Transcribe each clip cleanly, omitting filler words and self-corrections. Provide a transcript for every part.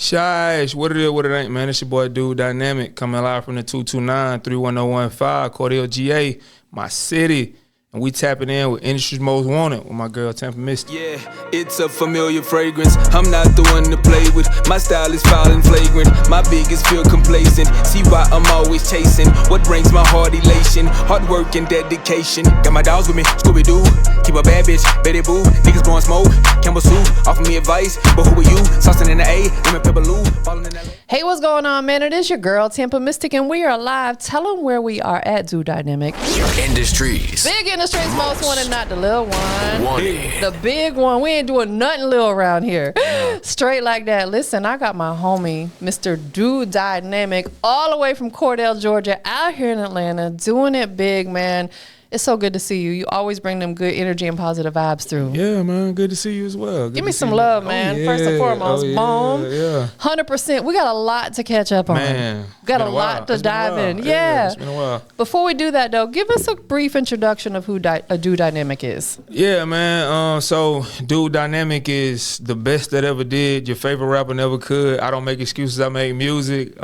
Shish, what it is, what it ain't, man. It's your boy, Dude Dynamik, coming live from the 229-31015, Cordele, GA, my city. And we tapping in with Industry's Most Wanted with my girl, TampaMystic. Yeah, it's a familiar fragrance. I'm not the one to play with. My style is foul and flagrant. My biggest feel complacent. See why I'm always chasing what brings my heart elation. Hard work and dedication. Got my dogs with me, Scooby-Doo. Keep a bad bitch, Betty Boo. Niggas blowing smoke, Campbell Soup. Offer me advice, but who are you? Saucing in the A, lemon pepper Lou. Falling in that. Hey, what's going on, man? It is your girl, TampaMystic, and we are live. Tell them where we are at, Dude Dynamik. Industries. Big Industries Most Wanted, not the little one. Wanted. The big one. We ain't doing nothing little around here. Straight like that. Listen, I got my homie, Mr. Dude Dynamik, all the way from Cordele, Georgia, out here in Atlanta, doing it big, man. It's so good to see you. You always bring them good energy and positive vibes through. Yeah, man. Good to see you as well. Give me some love, man. First and foremost, boom. Yeah. 100%. We got a lot to catch up on. Man. We got a lot to dive in. Yeah. It's been a while. Before we do that, though, give us a brief introduction of who a Dude Dynamik is. Yeah, man. So, Dude Dynamik is the best that ever did. Your favorite rapper never could. I don't make excuses. I make music.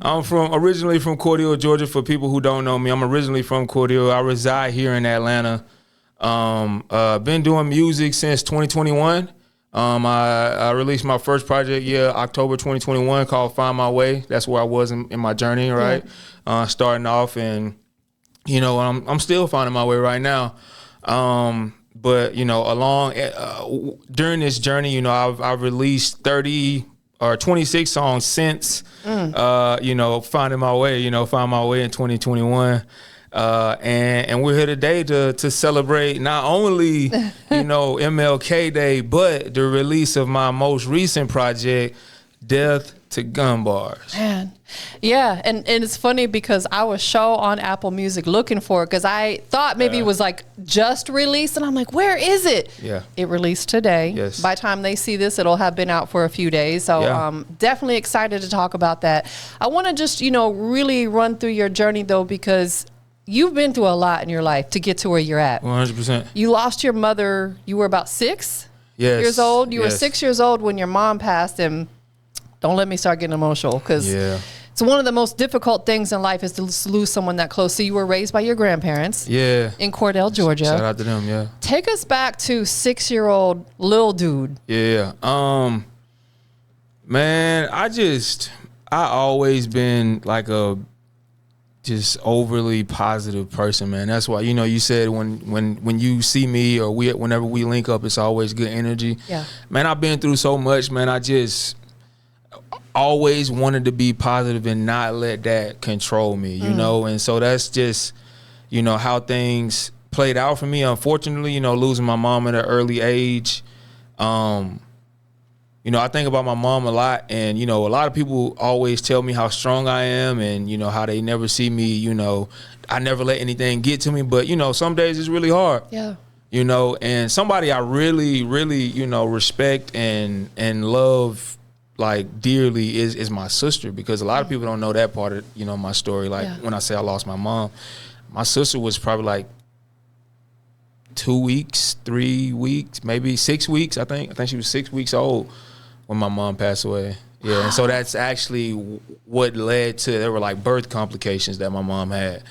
I'm originally from Cordele, Georgia. For people who don't know me, I'm originally from Cordele. I reside here in Atlanta. Been doing music since 2021. I released my first project, October 2021, called Find My Way. That's where I was in my journey, right? Yeah. Starting off, and I'm still finding my way right now. But during this journey, I've released 30 or 26 songs since, finding my way, find my way in 2021. And we're here today to celebrate not only, MLK Day, but the release of my most recent project, Death to Gun Bars. Man. Yeah, and it's funny because I was on Apple Music looking for it because I thought maybe it was like just released, and I'm like, where is it? Yeah. It released today. Yes. By the time they see this, it'll have been out for a few days. So definitely excited to talk about that. I want to just, really run through your journey, though, because you've been through a lot in your life to get to where you're at. 100%. You lost your mother, you were about 6 years old. You were 6 years old when your mom passed, and don't let me start getting emotional because it's one of the most difficult things in life is to lose someone that close. So you were raised by your grandparents in Cordele, Georgia. Shout out to them, yeah. Take us back to 6-year-old Lil Dude. Yeah. Man, I always been like a just overly positive person, man. That's why, you said when you see me or whenever we link up, it's always good energy. Yeah. Man, I've been through so much, man. I just always wanted to be positive and not let that control me, and so that's just, how things played out for me. Unfortunately, losing my mom at an early age. I think about my mom a lot, and, a lot of people always tell me how strong I am and, how they never see me, I never let anything get to me, but, some days it's really hard. Yeah. And somebody I really, really, respect and love like dearly is my sister, because a lot of people don't know that part of my story. Like when I say I lost my mom, my sister was probably like 2 weeks, 3 weeks, maybe 6 weeks. I think she was 6 weeks old when my mom passed away. Yeah, and so that's actually what led to, there were like birth complications that my mom had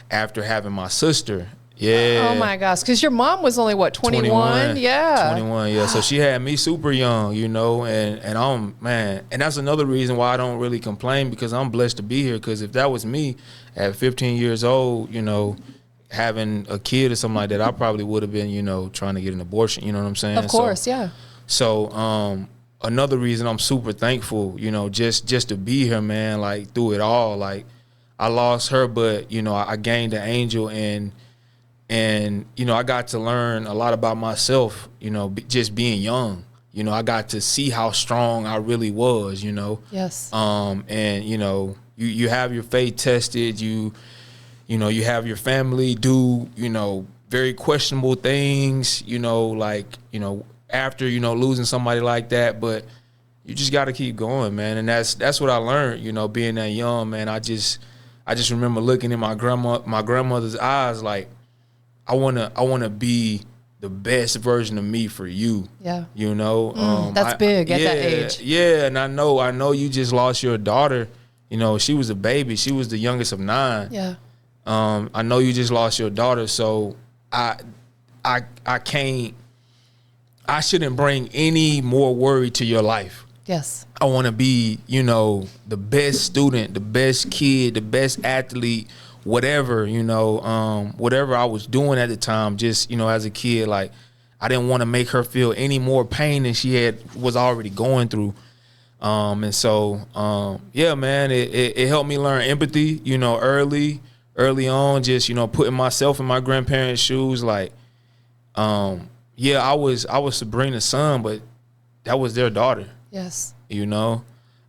after having my sister. Yeah. Oh my gosh, because your mom was only what, 21? Yeah. 21, yeah. So she had me super young, and and that's another reason why I don't really complain, because I'm blessed to be here. Because if that was me at 15 years old, having a kid or something like that, I probably would have been, trying to get an abortion. You know what I'm saying? Of course, yeah. So another reason I'm super thankful, just to be here, man. Like through it all, like I lost her, but I gained an angel, and I got to learn a lot about myself, just being young. I got to see how strong I really was, Yes. And you have your faith tested, you have your family do, very questionable things, after, losing somebody like that, but you just got to keep going, man. And that's what I learned, being that young, man. I just remember looking in my grandmother's eyes, like, I wanna be the best version of me for you. Yeah. You know, That's big at that age. Yeah, and I know you just lost your daughter. You know, she was a baby. She was the youngest of 9. Yeah. I know you just lost your daughter, so I can't. I shouldn't bring any more worry to your life. Yes. I want to be, you know, the best student, the best kid, the best athlete, whatever, you know, whatever I was doing at the time, just, you know, as a kid, like, I didn't want to make her feel any more pain than she was already going through. And so, yeah, man, it helped me learn empathy, you know, early on, just, you know, putting myself in my grandparents' shoes. Like, yeah, I was Sabrina's son, but that was their daughter. Yes. You know,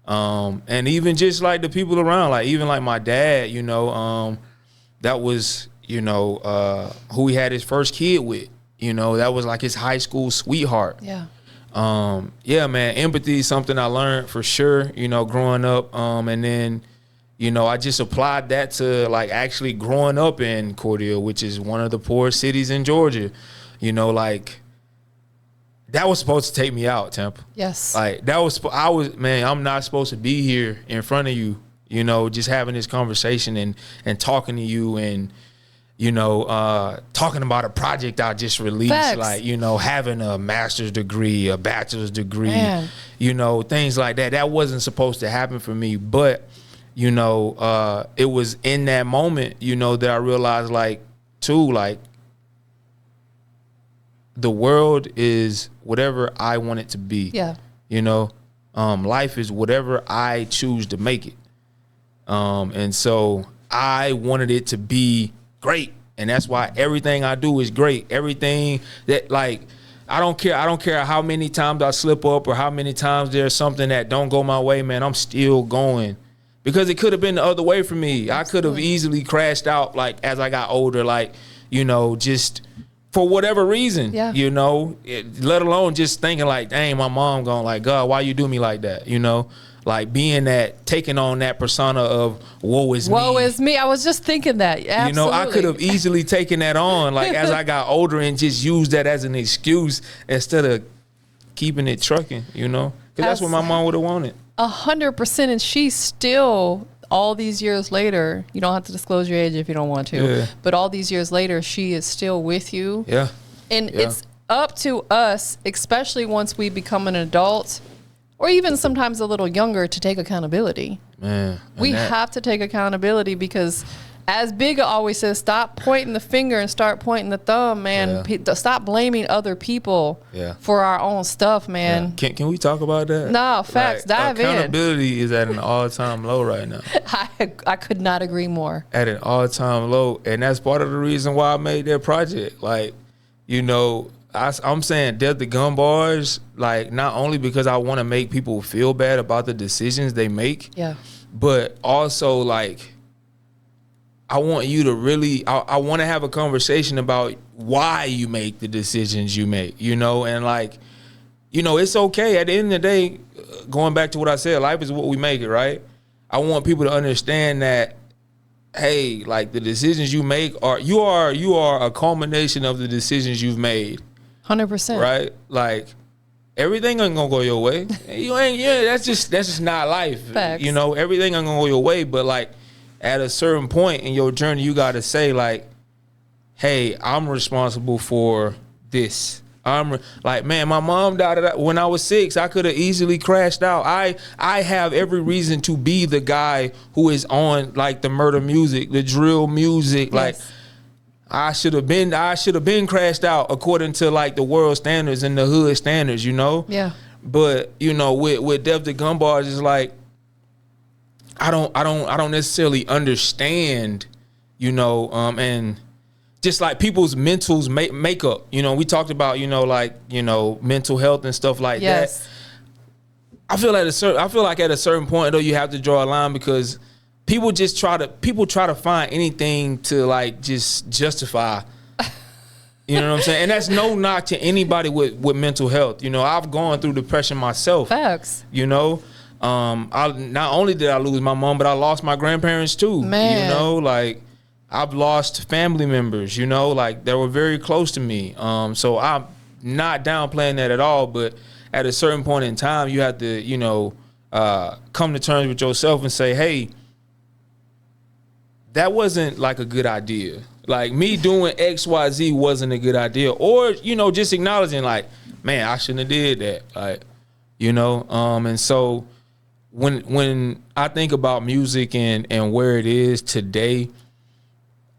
and even just like the people around, like even like my dad, you know, that was, you know, who he had his first kid with, you know, that was like his high school sweetheart. Yeah. Yeah, man, empathy is something I learned for sure, you know, growing up. And then, you know, I just applied that to like actually growing up in Cordele, which is one of the poorest cities in Georgia. You know, like, that was supposed to take me out, Temp. Yes. Like, man, I'm not supposed to be here in front of you, you know, just having this conversation and talking to you and, you know, talking about a project I just released. Facts. Like, you know, having a master's degree, a bachelor's degree, man. You know, things like that. That wasn't supposed to happen for me. But, you know, it was in that moment, you know, that I realized, like, too, like, the world is whatever I want it to be. Yeah. You know, life is whatever I choose to make it. And so I wanted it to be great. And that's why everything I do is great. Everything that, like, I don't care how many times I slip up or how many times there's something that don't go my way, man, I'm still going. Because it could have been the other way for me. I could have easily crashed out, like, as I got older, like, you know, just for whatever reason, you know, let alone just thinking like, dang, my mom going like, God, why you do me like that? You know, like taking on that persona of woe is me. Woe is me. I was just thinking that. Absolutely. You know, I could have easily taken that on like as I got older and just used that as an excuse instead of keeping it trucking, you know, because that's what my mom would have wanted. 100%. And she's still, all these years later, you don't have to disclose your age if you don't want to, but all these years later, she is still with you. Yeah. And it's up to us, especially once we become an adult or even sometimes a little younger, to take accountability. Man. We have to take accountability because, as Bigga always says, stop pointing the finger and start pointing the thumb, man. Stop blaming other people for our own stuff, man. Can we talk about that? No, facts. Like, dive accountability is at an all-time low right now. I could not agree more. At an all-time low. And that's part of the reason why I made that project. Like, you know, I'm saying Death to Gun Bars, like, not only because I want to make people feel bad about the decisions they make, but also, like, I want you to really, I want to have a conversation about why you make the decisions you make, you know, and like, you know, it's okay. At the end of the day, going back to what I said, life is what we make it, right? I want people to understand that, hey, like, the decisions you make you are a culmination of the decisions you've made. 100%. Right? Like, everything ain't gonna go your way. You ain't, that's just not life. Facts. You know, everything ain't gonna go your way, but like, at a certain point in your journey, you got to say, like, hey, I'm responsible for this. Like, man, my mom died when I was 6. I could have easily crashed out. I have every reason to be the guy who is on, like, the murder music, the drill music. Yes. Like, I should have been crashed out according to, like, the world standards and the hood standards, you know? Yeah. But, you know, with Death to Gun Bars, it's like, I don't necessarily understand, you know, and just like people's mentals makeup. You know, we talked about, you know, like, you know, mental health and stuff like that. I feel like at a certain point though, you have to draw a line because people try to find anything to, like, just justify. You know what I'm saying? And that's no knock to anybody with mental health. You know, I've gone through depression myself. Facts. You know. Not only did I lose my mom, but I lost my grandparents too. Man. You know, like, I've lost family members, you know, like that were very close to me. So I'm not downplaying that at all, but at a certain point in time, you have to, you know, come to terms with yourself and say, hey, that wasn't like a good idea. Like me doing XYZ wasn't a good idea. Or, you know, just acknowledging like, man, I shouldn't have did that. Like, you know, and so when I think about music and where it is today,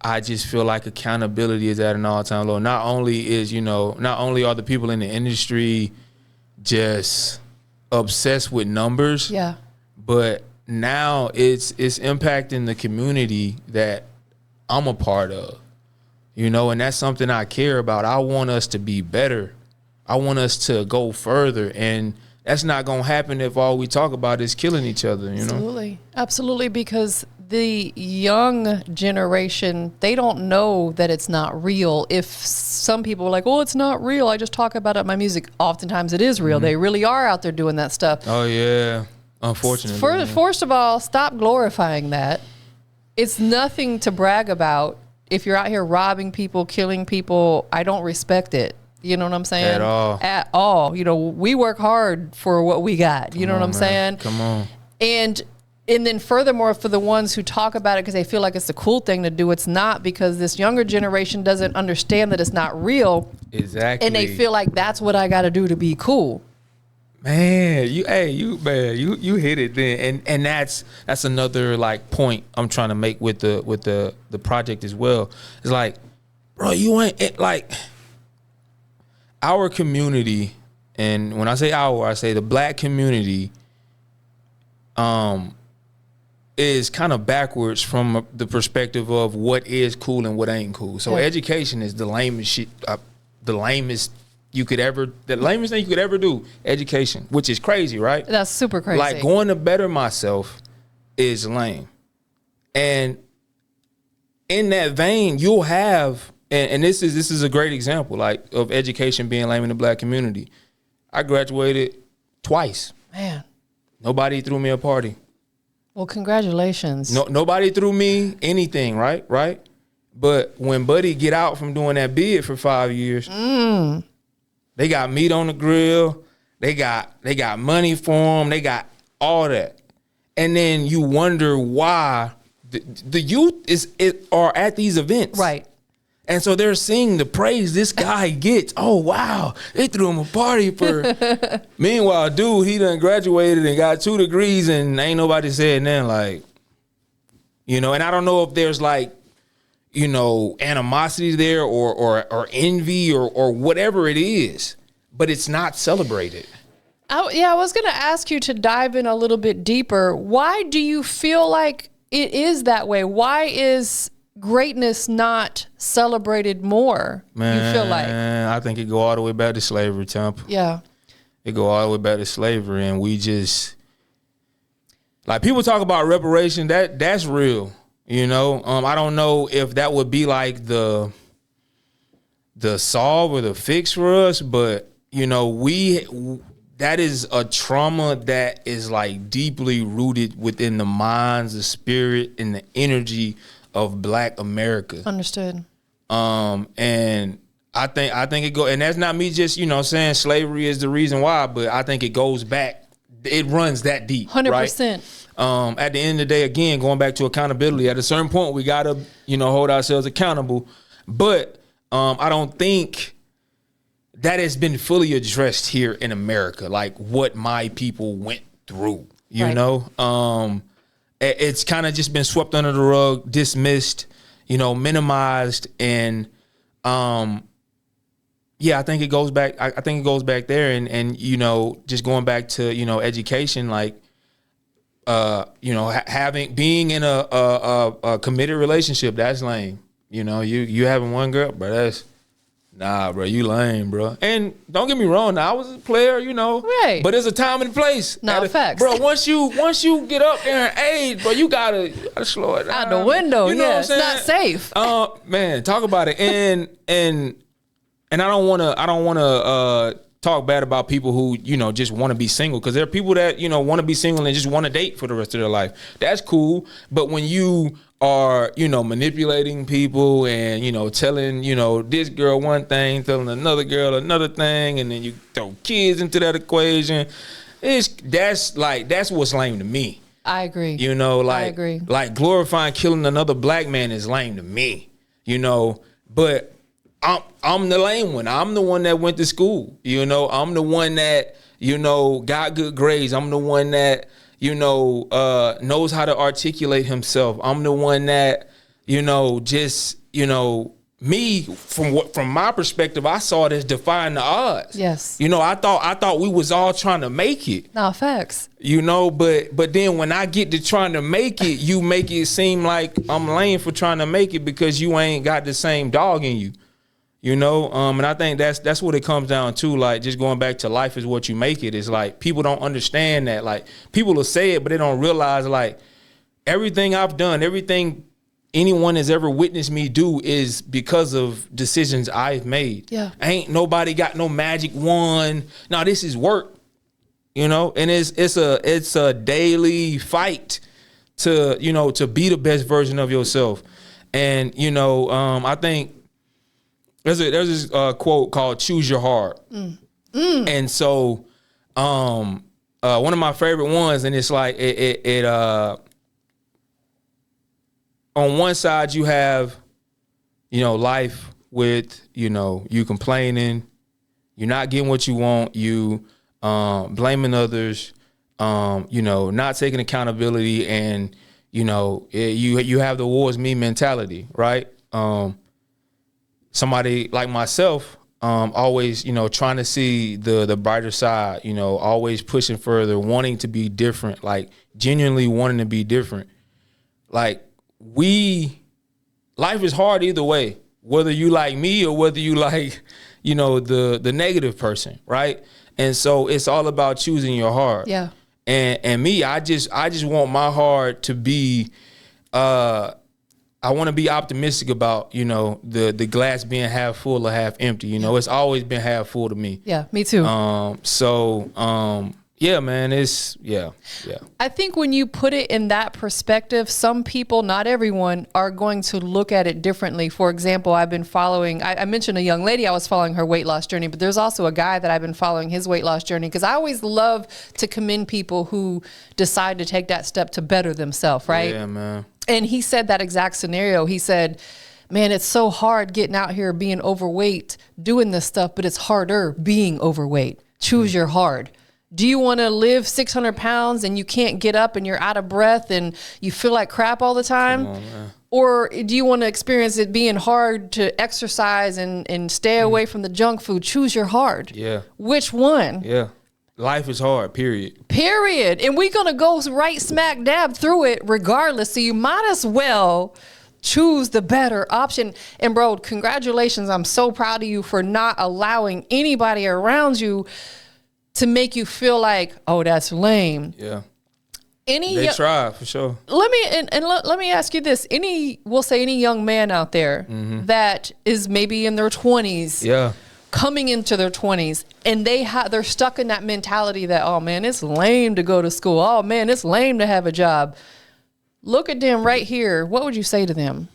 I just feel like accountability is at an all-time low. Not only are the people in the industry just obsessed with numbers, Yeah. but now it's impacting the community that I'm a part of, you know, and that's something I care about. I want us to be better. I want us to go further, and that's not going to happen if all we talk about is killing each other, you know? Absolutely. Absolutely, because the young generation, they don't know that it's not real. If some people are like, oh, it's not real, I just talk about it in my music. Oftentimes it is real. They really are out there doing that stuff. Oh, yeah. Unfortunately. First of all, stop glorifying that. It's nothing to brag about. If you're out here robbing people, killing people, I don't respect it. You know what I'm saying? At all. At all. You know, we work hard for what we got. You know what I'm saying? Come on. And then furthermore, for the ones who talk about it because they feel like it's a cool thing to do, it's not, because this younger generation doesn't understand that it's not real. Exactly. And they feel like that's what I got to do to be cool. Man, you hit it then, and that's another like point I'm trying to make with the project as well. It's like, bro, you ain't like our community, and when I say our, I say the black community, is kind of backwards from the perspective of what is cool and what ain't cool. So education is the lamest shit, the lamest thing you could ever do. Education, which is crazy, right? That's super crazy. Like going to better myself is lame. And in that vein, you'll have, and this is a great example, like of education being lame in the black community. I graduated twice. Man. Nobody threw me a party. Well, congratulations. Nobody threw me anything, right? Right? But when Buddy get out from doing that bid for 5 years, they got meat on the grill, they got money for him, they got all that. And then you wonder why the youth are at these events. Right. And so they're seeing the praise this guy gets. Oh, wow. They threw him a party for. Meanwhile, dude, he done graduated and got 2 degrees and ain't nobody said nothing, like, you know, and I don't know if there's like, you know, animosity there or envy or whatever it is, but it's not celebrated. I was going to ask you to dive in a little bit deeper. Why do you feel like it is that way? Why is greatness not celebrated more? Man, you feel like? I think it go all the way back to slavery, Tampa. Yeah. It go all the way back to slavery, and we just, like, people talk about reparation, that's real, you know? I don't know if that would be like the solve or the fix for us, but, you know, that is a trauma that is like deeply rooted within the minds, the spirit, and the energy of Black America. Understood. And I think it go, and that's not me just, you know, saying slavery is the reason why, but I think it goes back, it runs that deep. 100%. Right? At the end of the day, again, going back to accountability, at a certain point we gotta, you know, hold ourselves accountable. But I don't think that has been fully addressed here in America, like what my people went through, you know? It's kind of just been swept under the rug, dismissed, you know, minimized. And yeah, I think it goes back. I think it goes back there. And you know, just going back to, you know, education, like, you know, being in a committed relationship, that's lame. You know, you having one girl, bro, that's, nah, bro, you lame, bro. And don't get me wrong, now I was a player, you know. Right. But there's a time and place. No, facts. Bro, once you get up there in age, bro, you gotta slow it down. Out the window, you know yeah. What I'm It's saying? not safe. Man, talk about it. And I don't wanna talk bad about people who, you know, just want to be single, because there are people that, you know, want to be single and just want to date for the rest of their life. That's cool. But when you are, manipulating people and, telling, this girl one thing, telling another girl another thing, and then you throw kids into that equation. That's what's lame to me. I agree. I agree. Like glorifying killing another black man is lame to me, but I'm the lame one. I'm the one that went to school. I'm the one that, got good grades. I'm the one that, knows how to articulate himself. I'm the one that, me from my perspective, I saw it as defying the odds. Yes. I thought we was all trying to make it. No, facts. But then when I get to trying to make it, you make it seem like I'm lame for trying to make it because you ain't got the same dog in you. And I think that's what it comes down to. Like, just going back to life is what you make it. It's like people don't understand that. Like, people will say it, but they don't realize, like, everything I've done, everything anyone has ever witnessed me do is because of decisions I've made. Yeah. Ain't nobody got no magic wand. No, this is work. And it's a daily fight to be the best version of yourself. And I think there's this quote called "Choose Your Heart," and so one of my favorite ones, and it's like it on one side you have life with you complaining, you're not getting what you want, you blaming others, not taking accountability, and you have the "woe is me" mentality, right? Somebody like myself, always, trying to see the brighter side, always pushing further, wanting to be different, like genuinely wanting to be different. Like life is hard either way, whether you like me or whether you like, the negative person, right? And so it's all about choosing your heart. Yeah. And me, I just want my heart to be, I want to be optimistic about, the glass being half full or half empty. It's always been half full to me. Yeah, me too. Yeah, man, yeah. I think when you put it in that perspective, some people, not everyone, are going to look at it differently. For example, I've been following, I mentioned a young lady, I was following her weight loss journey, but there's also a guy that I've been following his weight loss journey, because I always love to commend people who decide to take that step to better themselves, right? Yeah, man. And he said that exact scenario. He said, man, it's so hard getting out here being overweight, doing this stuff, but it's harder being overweight. Choose your hard. Do you want to live 600 pounds and you can't get up and you're out of breath and you feel like crap all the time? Come on, man. Or do you want to experience it being hard to exercise and stay away from the junk food? Choose your hard. Yeah. Which one? Yeah. Life is hard, period. Period. And we're going to go right smack dab through it regardless. So you might as well choose the better option. And bro, congratulations. I'm so proud of you for not allowing anybody around you to make you feel like, oh, that's lame. Yeah. They try for sure. Let me ask you this. We'll say any young man out there that is maybe in their 20s. Yeah. Coming into their 20s, and they're stuck in that mentality that, oh man, it's lame to go to school. Oh man, it's lame to have a job. Look at them right here. What would you say to them?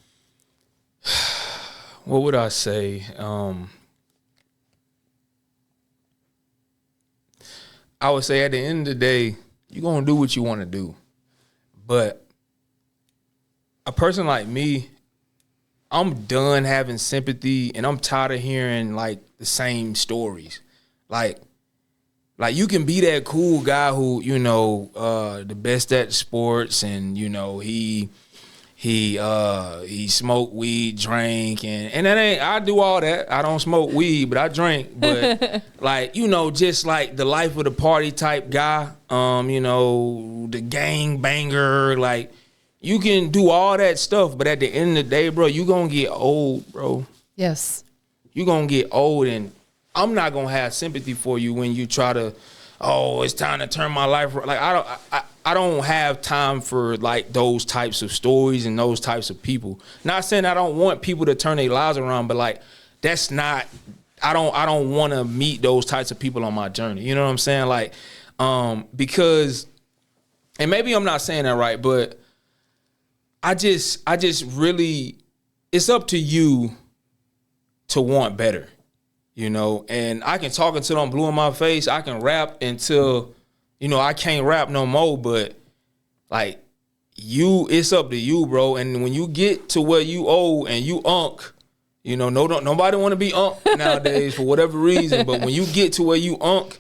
What would I say? I would say at the end of the day, you're going to do what you want to do. But a person like me, I'm done having sympathy, and I'm tired of hearing like the same stories. Like you can be that cool guy who, the best at sports, and he smoked weed, drank, and that ain't, I do all that. I don't smoke weed, but I drink. But just like the life of the party type guy, the gang banger, like you can do all that stuff, but at the end of the day, bro, you gonna get old, bro. Yes. You gonna get old, and I'm not gonna have sympathy for you when you try to, oh, it's time to turn my life around. Like I don't have time for like those types of stories and those types of people. Not saying I don't want people to turn their lives around, but like that's not, I don't want to meet those types of people on my journey. You know what I'm saying? Like because, and maybe I'm not saying that right, but I just really, it's up to you to want better, you know. And I can talk until I'm blue in my face. I can rap until, you know, I can't rap no more. But like it's up to you, bro. And when you get to where you owe and you unk, you know, nobody want to be unk nowadays for whatever reason. But when you get to where you unk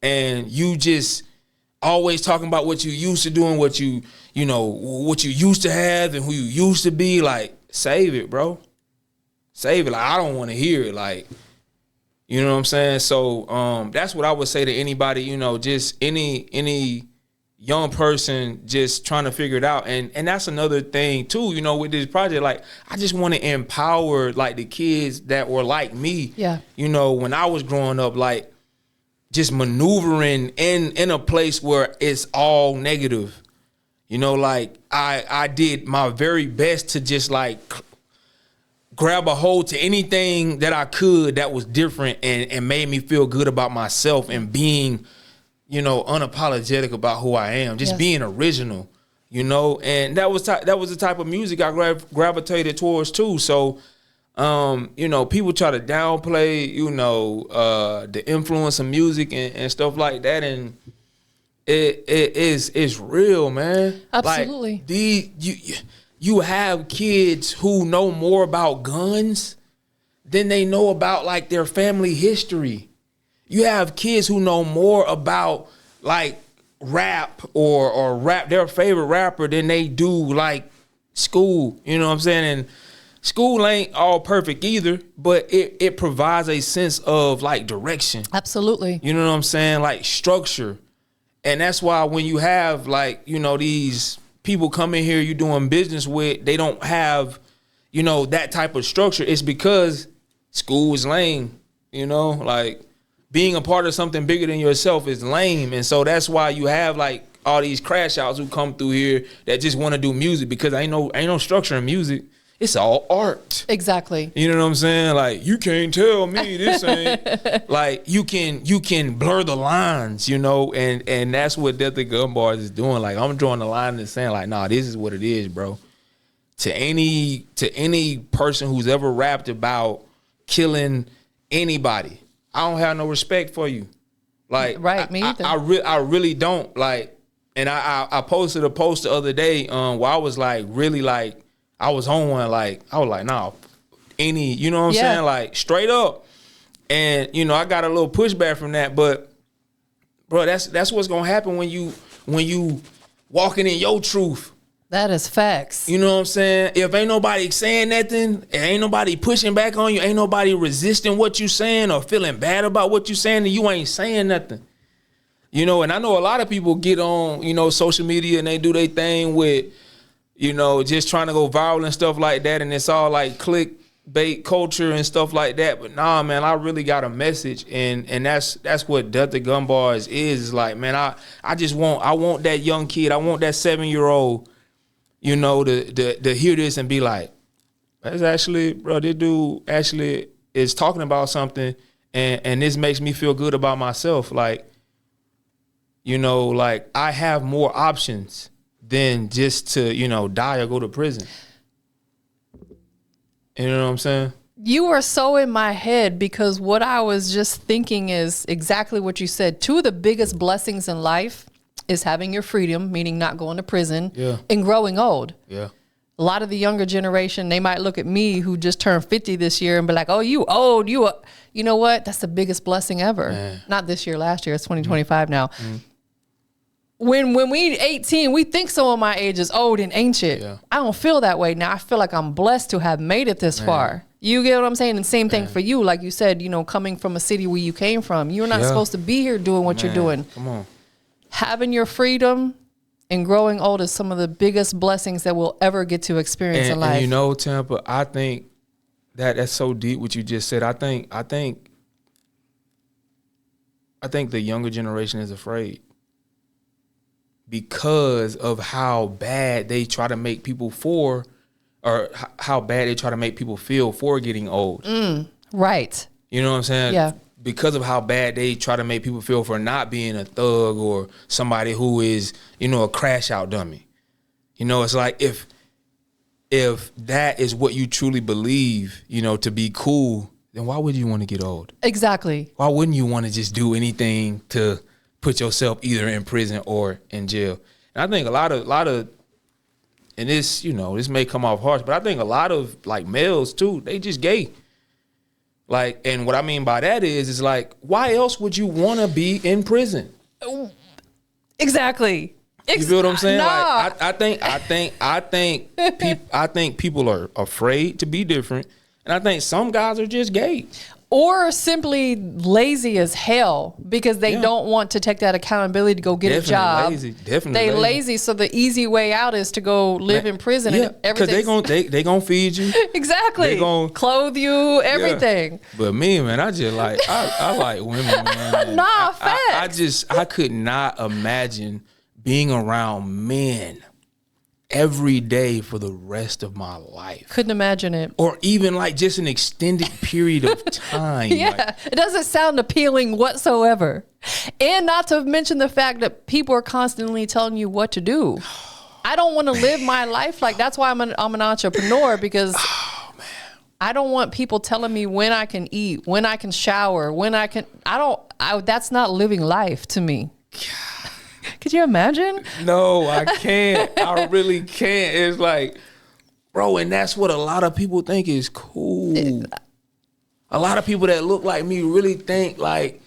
and you just always talking about what you used to do and what you used to have and who you used to be, like, save it, bro. Save it. Like, I don't want to hear it. Like, you know what I'm saying? So that's what I would say to anybody, you know, just any young person just trying to figure it out. And that's another thing too, you know, with this project. Like, I just want to empower like the kids that were like me. Yeah. You know, when I was growing up, like just maneuvering in a place where it's all negative. You know, like I did my very best to just like grab a hold to anything that I could that was different and made me feel good about myself and being, you know, unapologetic about who I am, just being original, you know. And that was the type of music I gravitated towards too. So, you know, people try to downplay, you know, the influence of music and stuff like that, and it's real, man. Absolutely. Like you have kids who know more about guns than they know about like their family history. You have kids who know more about like rap or rap their favorite rapper than they do like school. You know what I'm saying? And school ain't all perfect either, but it provides a sense of like direction. Absolutely. You know what I'm saying? Like structure. And that's why when you have like, you know, these people come in here you doing business with, they don't have, you know, that type of structure. It's because school is lame, you know, like being a part of something bigger than yourself is lame. And so that's why you have like all these crash outs who come through here that just want to do music, because ain't no structure in music. It's all art. Exactly. You know what I'm saying? Like, you can't tell me this ain't like you can blur the lines, you know, and that's what Death of Gun Bars is doing. Like, I'm drawing the line and saying like, nah, this is what it is, bro. To any person who's ever rapped about killing anybody, I don't have no respect for you. Like, right, me either. I really don't. Like, and I posted a post the other day where I was like, really like, I was on one, like, I was like, nah, you know what I'm saying? Like, straight up. And, you know, I got a little pushback from that, but bro, that's what's gonna happen when you walking in your truth. That is facts. You know what I'm saying? If ain't nobody saying nothing, ain't nobody pushing back on you, ain't nobody resisting what you saying or feeling bad about what you saying, then you ain't saying nothing. You know, and I know a lot of people get on, you know, social media and they do their thing with, you know, just trying to go viral and stuff like that, and it's all like clickbait culture and stuff like that. But nah, man, I really got a message, and that's what Death of Gun Bars is. Like, man, I want that young kid, I want that 7-year-old, you know, to hear this and be like, that's actually, bro, this dude actually is talking about something, and this makes me feel good about myself. Like, you know, like I have more options than just to, you know, die or go to prison. You know what I'm saying? You were so in my head, because what I was just thinking is exactly what you said. Two of the biggest blessings in life is having your freedom, meaning not going to prison, and growing old. Yeah. A lot of the younger generation, they might look at me who just turned 50 this year and be like, oh, you old, you know what? That's the biggest blessing ever. Man. Not this year, last year. It's 2025 now. When we 18, we think someone my age is old and ancient. Yeah. I don't feel that way now. I feel like I'm blessed to have made it this far. You get what I'm saying? And same thing for you. Like you said, you know, coming from a city where you came from, you're not supposed to be here doing what you're doing. Come on. Having your freedom and growing old is some of the biggest blessings that we'll ever get to experience in life. And you know, Tampa, I think that's so deep what you just said. I think the younger generation is afraid, because of how bad they try to make people how bad they try to make people feel for getting old. Right. You know what I'm saying? Yeah. Because of how bad they try to make people feel for not being a thug or somebody who is, you know, a crash out dummy. You know, it's like if if that is what you truly believe, you know, to be cool, then why would you want to get old? Exactly. Why wouldn't you want to just do anything to put yourself either in prison or in jail? And I think a lot of, and this, you know, this may come off harsh, but I think a lot of like males too, they just gay. Like, and what I mean by that is like, why else would you want to be in prison? Exactly. You feel what I'm saying? No. Like, I think people are afraid to be different, and I think some guys are just gay. Or simply lazy as hell because they don't want to take that accountability to go get a job. Definitely they lazy. So the easy way out is to go live in prison. Yeah, and everything. Because they gonna feed you. Exactly. They gonna clothe you, everything. Yeah. But me, man, I just like, I like women, man. Nah, facts. I could not imagine being around men every day for the rest of my life. Couldn't imagine it. Or even like just an extended period of time. Yeah, like, it doesn't sound appealing whatsoever. And not to mention the fact that people are constantly telling you what to do. I don't want to live my life like that's why I'm an entrepreneur because I don't want people telling me when I can eat, when I can shower, when I can that's not living life to me. Could you imagine? No, I can't. I really can't. It's like, bro, and that's what a lot of people think is cool. A lot of people that look like me really think like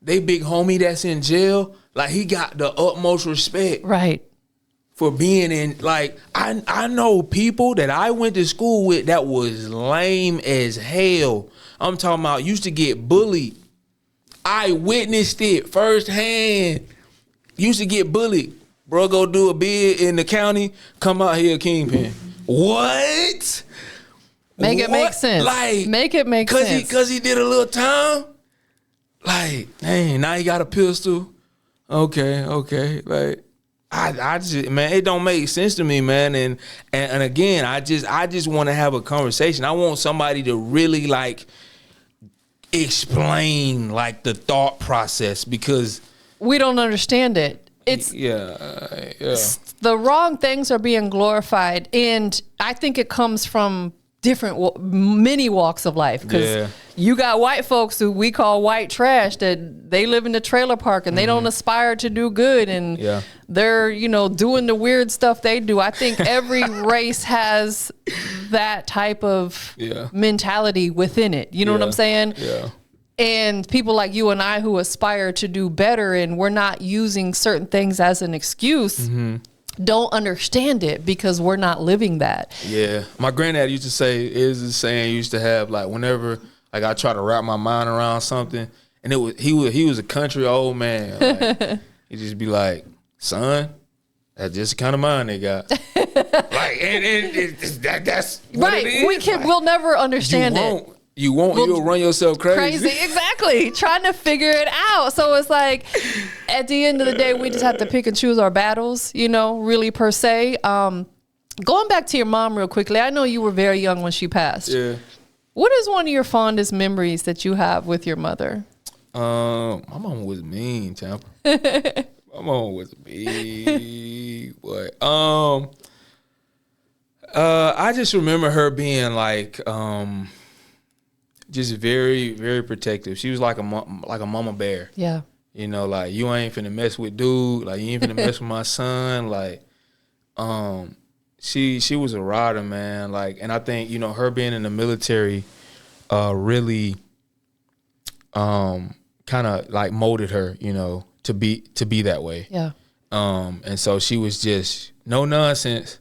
they big homie that's in jail, like he got the utmost respect. Right. For being in, like, I know people that I went to school with that was lame as hell. I'm talking about used to get bullied. I witnessed it firsthand. Used to get bullied. Bro, go do a bid in the county, come out here kingpin. What? Make it make sense. Like, make it make sense. Because he did a little time? Like, dang, now he got a pistol. Okay. Like, I just, man, it don't make sense to me, man. And again, I just want to have a conversation. I want somebody to really, like, explain, like, the thought process because we don't understand it. It's the wrong things are being glorified, and I think it comes from many walks of life. Because you got white folks who we call white trash that they live in the trailer park and they don't aspire to do good, and they're doing the weird stuff they do. I think every race has that type of mentality within it. You know what I'm saying? Yeah. And people like you and I who aspire to do better and we're not using certain things as an excuse don't understand it because we're not living that. Yeah. My granddad used to say, used to have like whenever like I try to wrap my mind around something and he was a country old man. Like, he'd just be like, son, that's just the kind of mind they got. Like and that's what it is. We'll never understand it. You'll run yourself crazy. Exactly. Trying to figure it out. So it's like, at the end of the day, we just have to pick and choose our battles, really per se. Going back to your mom real quickly, I know you were very young when she passed. Yeah. What is one of your fondest memories that you have with your mother? My mom was mean, Tampa. My mom was mean. What? I just remember her being like, just very, very protective. She was like a mama bear. Yeah. Like you ain't finna mess with dude. Like you ain't finna mess with my son. Like, she was a rider, man. Like, and I think her being in the military, really, kind of like molded her, to be that way. Yeah. And so she was just no nonsense,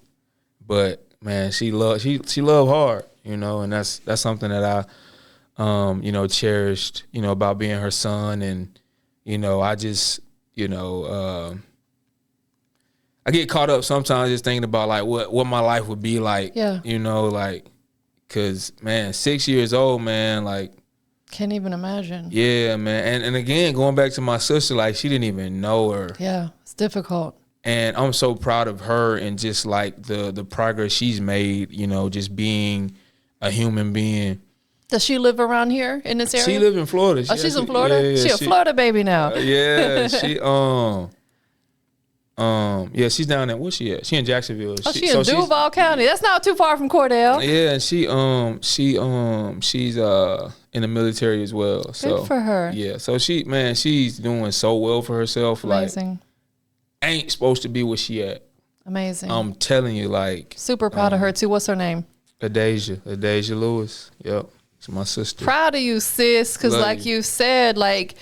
but man, she loved hard, and that's something that I. Cherished, about being her son. And, I just, I get caught up sometimes just thinking about like what my life would be like, like, cause man, 6 years old, man, like. Can't even imagine. Yeah, man. And again, going back to my sister, like she didn't even know her. Yeah, it's difficult. And I'm so proud of her and just like the progress she's made, just being a human being. Does she live around here in this area? She live in Florida. She's in Florida? Yeah, she a Florida baby now. Yeah, she Yeah, she's down there. Where's she at? She in Jacksonville. Oh, she in Duval County. That's not too far from Cordele. Yeah, and she's in the military as well. So good for her. Yeah, so she's doing so well for herself. Amazing. Like, ain't supposed to be where she at. Amazing. I'm telling you, like, super proud of her too. What's her name? Adasia Lewis. Yep, it's my sister. Proud of you, sis. Because like you said, like,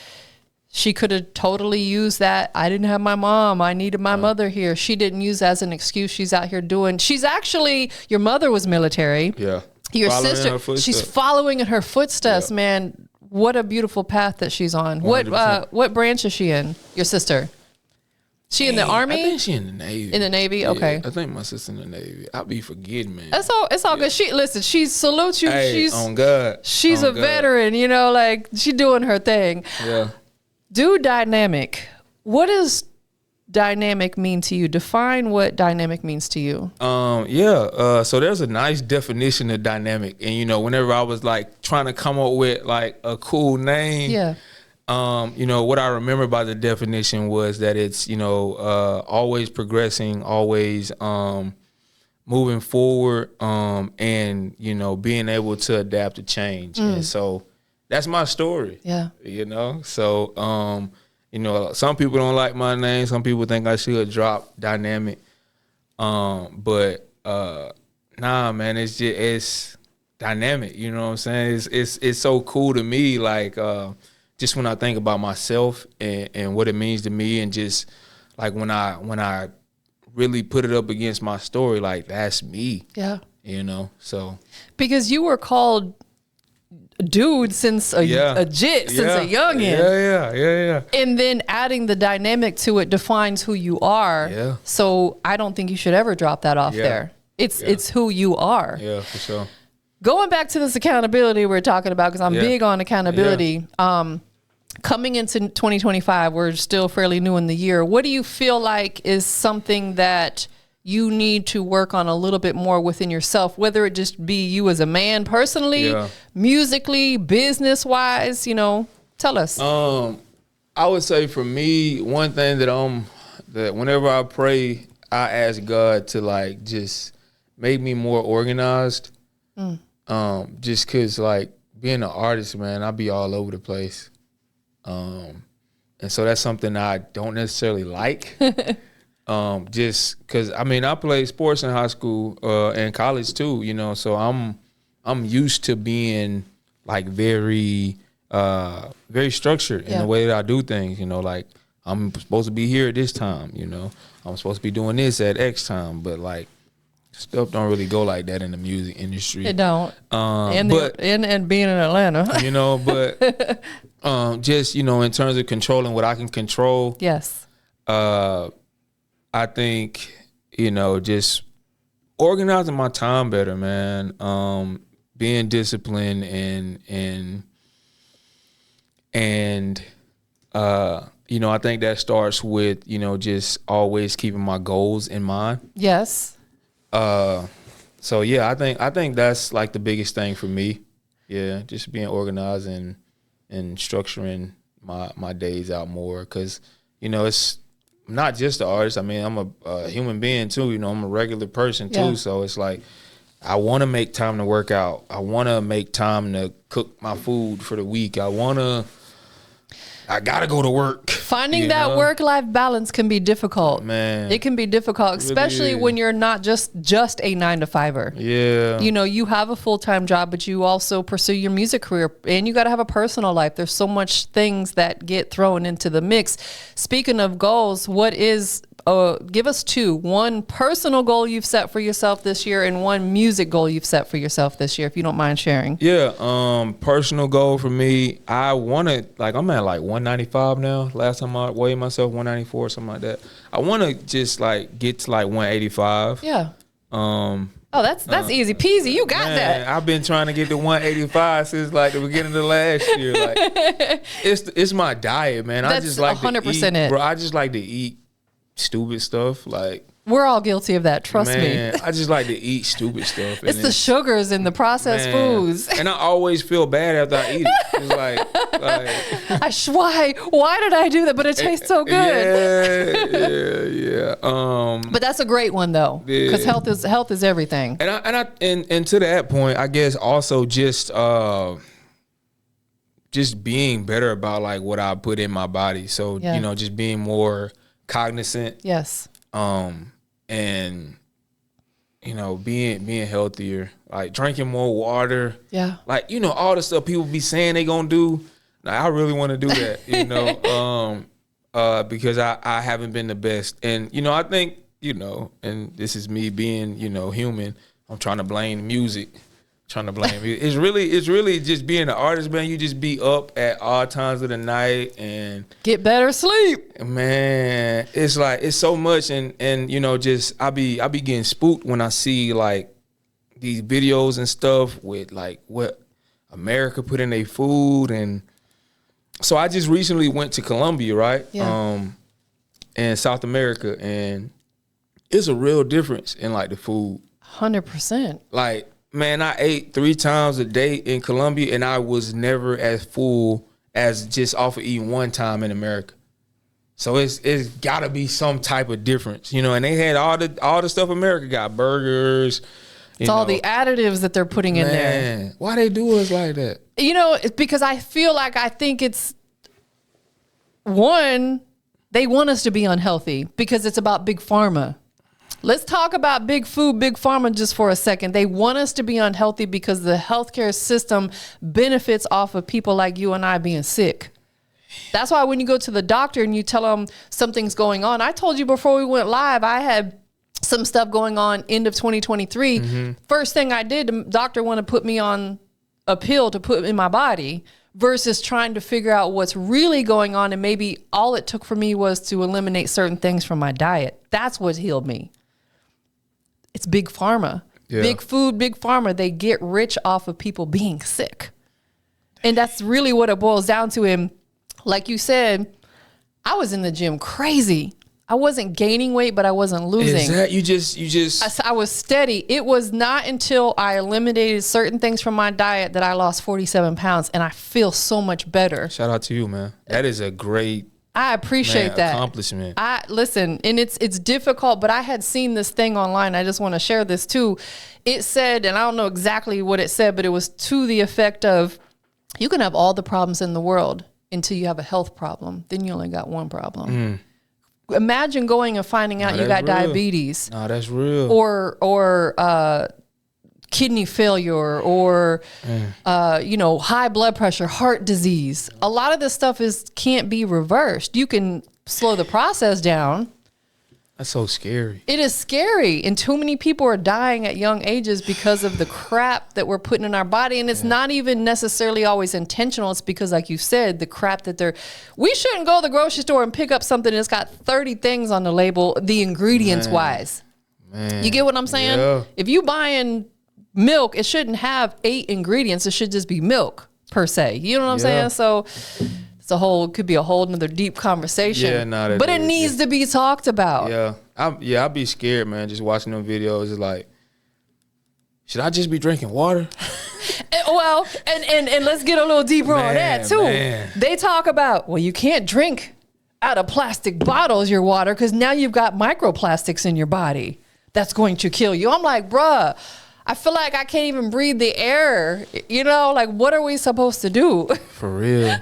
she could have totally used that. I didn't have my mom. I needed my mother here. She didn't use that as an excuse. She's out here doing. She's actually, your mother was military. Yeah. Your sister, she's following in her footsteps, man. What a beautiful path that she's on. 100%. What branch is she in? Your sister? She in the Army? I think she in the Navy. In the Navy? Yeah, okay. I think my sister in the Navy. I'll be forgetting, man. It's all good. She salutes you. Hey, on God. She's a veteran, you know, like she doing her thing. Yeah. Do Dynamik. What does dynamic mean to you? Define what dynamic means to you. So there's a nice definition of dynamic, and you know, whenever I was like trying to come up with like a cool name, you know, what I remember by the definition was that it's, you know, always progressing, always moving forward, and you know, being able to adapt to change. And so that's my story. Yeah. You know, so you know, some people don't like my name. Some people think I should drop dynamic. But nah, man, it's dynamic. You know what I'm saying? It's so cool to me. Like just when I think about myself and what it means to me, and just like when I really put it up against my story, like that's me. Yeah. You know, so because you were called dude since a youngin. Yeah. And then adding the dynamic to it defines who you are. Yeah. So I don't think you should ever drop that off there. It's who you are. Yeah, for sure. Going back to this accountability we're talking about, because I'm big on accountability. Coming into 2025, we're still fairly new in the year. What do you feel like is something that you need to work on a little bit more within yourself, whether it just be you as a man personally, musically, business-wise, you know, tell us. I would say for me, one thing that whenever I pray, I ask God to like just make me more organized. Just cause like being an artist, man, I be all over the place. And so that's something I don't necessarily like. Just cause I mean I played sports in high school and college too, you know, so I'm used to being like very structured in the way that I do things, you know, like I'm supposed to be here at this time, you know, I'm supposed to be doing this at X time, but like stuff don't really go like that in the music industry. It don't. And being in Atlanta, you know, but just, you know, in terms of controlling what I can control. Yes. I think, you know, just organizing my time better, man. Being disciplined and you know, I think that starts with, you know, just always keeping my goals in mind. Yes. So yeah, I think that's like the biggest thing for me. Yeah, just being organized and structuring my days out more, because, you know, it's not just the artist. I mean, I'm a human being too. You know, I'm a regular person too. Yeah. So it's like I want to make time to work out. I want to make time to cook my food for the week. I gotta go to work. Finding that work-life balance can be difficult. Man, it can be difficult, especially when you're not just a 9-to-5er. Yeah. You know, you have a full-time job, but you also pursue your music career, and you got to have a personal life. There's so much things that get thrown into the mix. Speaking of goals, what is give us two. One personal goal you've set for yourself this year, and one music goal you've set for yourself this year, if you don't mind sharing. Yeah, personal goal for me, I want to, like, I'm at like 195 now. Last time I weighed myself, 194 or something like that. I want to just like get to like 185. Yeah. Oh, that's easy peasy. You got that. I've been trying to get to 185 since like the beginning of last year. Like, it's my diet, man. That's I just like 100% to eat, it. bro. I just like to eat stupid stuff, like We're all guilty of that. Trust Man, me. I just like to eat stupid stuff. It's the sugars and the processed foods. And I always feel bad after I eat it. It's like why did I do that? But it tastes so good. Yeah. But that's a great one though, because health is everything. And to that point, I guess also just being better about like what I put in my body. So just being more cognizant. Yes. And being healthier, like drinking more water. Yeah. Like, all the stuff people be saying they gonna do. Now, I really want to do that, because I haven't been the best. And, I think, and this is me being, human. I'm trying to blame music. It's really just being an artist, man. You just be up at all times of the night and get better sleep. Man, it's like it's so much, and just I be getting spooked when I see like these videos and stuff with like what America put in their food. And so I just recently went to Colombia, right? Yeah. And South America, and it's a real difference in like the food. 100%. Like, man, I ate 3 times a day in Colombia, and I was never as full as just off of eating one time in America. So it's got to be some type of difference, and they had all the stuff America got, burgers. It's all the additives that they're putting in there. Why they do us like that? It's because I think it's one, they want us to be unhealthy because it's about big pharma. Let's talk about big food, big pharma just for a second. They want us to be unhealthy because the healthcare system benefits off of people like you and I being sick. That's why when you go to the doctor and you tell them something's going on, I told you before we went live, I had some stuff going on end of 2023. Mm-hmm. First thing I did, the doctor wanted to put me on a pill to put in my body versus trying to figure out what's really going on. And maybe all it took for me was to eliminate certain things from my diet. That's what healed me. It's big pharma, big food, big pharma. They get rich off of people being sick. And that's really what it boils down to. And like you said, I was in the gym crazy. I wasn't gaining weight, but I wasn't losing. Is that you just? I was steady. It was not until I eliminated certain things from my diet that I lost 47 pounds, and I feel so much better. Shout out to you, man. That is a great. I appreciate that accomplishment. Listen, and it's difficult, but I had seen this thing online. I just want to share this too. It said, and I don't know exactly what it said, but it was to the effect of, you can have all the problems in the world until you have a health problem. Then you only got one problem. Imagine going and finding out you got diabetes. No, that's real. Or kidney failure, or high blood pressure, heart disease. A lot of this stuff can't be reversed. You can slow the process down. That's so scary. It is scary, and too many people are dying at young ages because of the crap that we're putting in our body. And it's not even necessarily always intentional. It's because, like you said, the crap that we shouldn't go to the grocery store and pick up something that's got 30 things on the label, the ingredients wise. Man. You get what I'm saying? Yeah. If you buying milk, it shouldn't have 8 ingredients. It should just be milk per se. You know what I'm saying? So could be a whole nother deep conversation. Yeah, but it needs to be talked about. Yeah. I'd be scared, man, just watching them videos. It's like, should I just be drinking water? Well, and let's get a little deeper on that too. Man. They talk about, well, you can't drink out of plastic bottles your water because now you've got microplastics in your body that's going to kill you. I'm like, bruh, I feel like I can't even breathe the air. Like, what are we supposed to do? For real.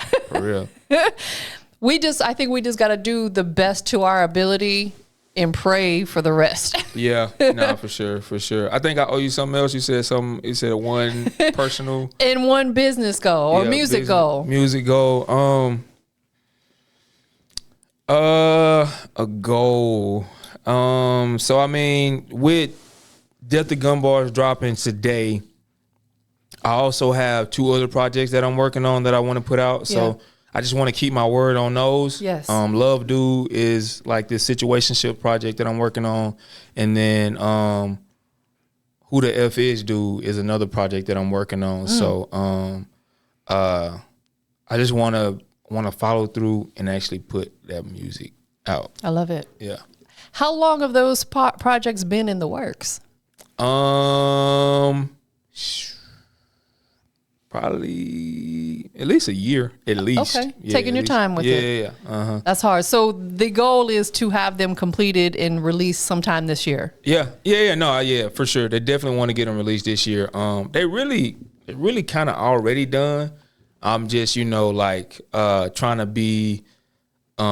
I think we just got to do the best to our ability and pray for the rest. Yeah, no, for sure. I think I owe you something else. You said one personal and one business goal or music goal. Music goal. A goal. So I mean, with Death to Gun Bars dropping today, I also have 2 other projects that I'm working on that I want to put out. So I just want to keep my word on those. Yes. Love Dude is like this situationship project that I'm working on. And then Who the F Is Dude is another project that I'm working on. So I just want to follow through and actually put that music out. I love it. Yeah. How long have those projects been in the works? Probably at least a year, at least. Okay, yeah, taking your time with it. Yeah. Uh-huh. That's hard. So the goal is to have them completed and released sometime this year. Yeah, for sure. They definitely want to get them released this year. They really kind of already done. I'm just, trying to be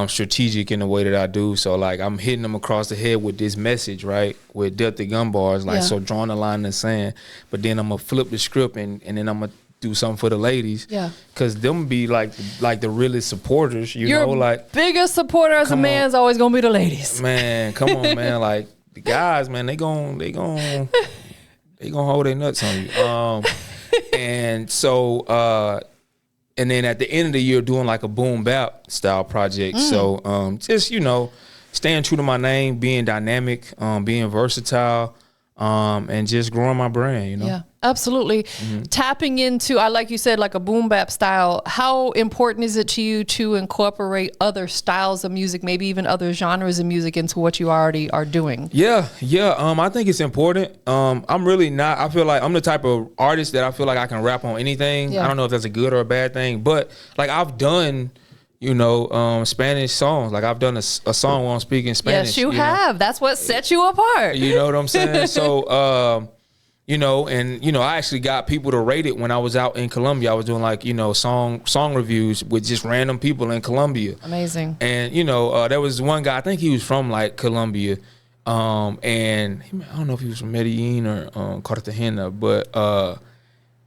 strategic in the way that I do. So like I'm hitting them across the head with this message, right? With Delta gun bars, so drawing a line in the sand. But then I'm gonna flip the script and then I'm gonna do something for the ladies. Yeah. Cause them be like the realest supporters, Your like biggest supporter as a man's always gonna be the ladies. Man, come on, man. Like the guys, man, they gon' hold their nuts on you. And so and then at the end of the year doing like a boom bap style project. So just, staying true to my name, being dynamic, being versatile, and just growing my brand, Yeah, absolutely. Tapping into, like you said, like a boom bap style. How important is it to you to incorporate other styles of music, maybe even other genres of music into what you already are doing? Yeah. I think it's important. I'm really not. I feel like I'm the type of artist that I feel like I can rap on anything. Yeah. I don't know if that's a good or a bad thing, but like I've done, Spanish songs. Like I've done a song where I'm speaking Spanish. Yes, you have. That's what set you apart. You know what I'm saying? So, I actually got people to rate it when I was out in Colombia. I was doing like, song reviews with just random people in Colombia. Amazing. And, there was one guy, I think he was from like Colombia. And I don't know if he was from Medellin or Cartagena, but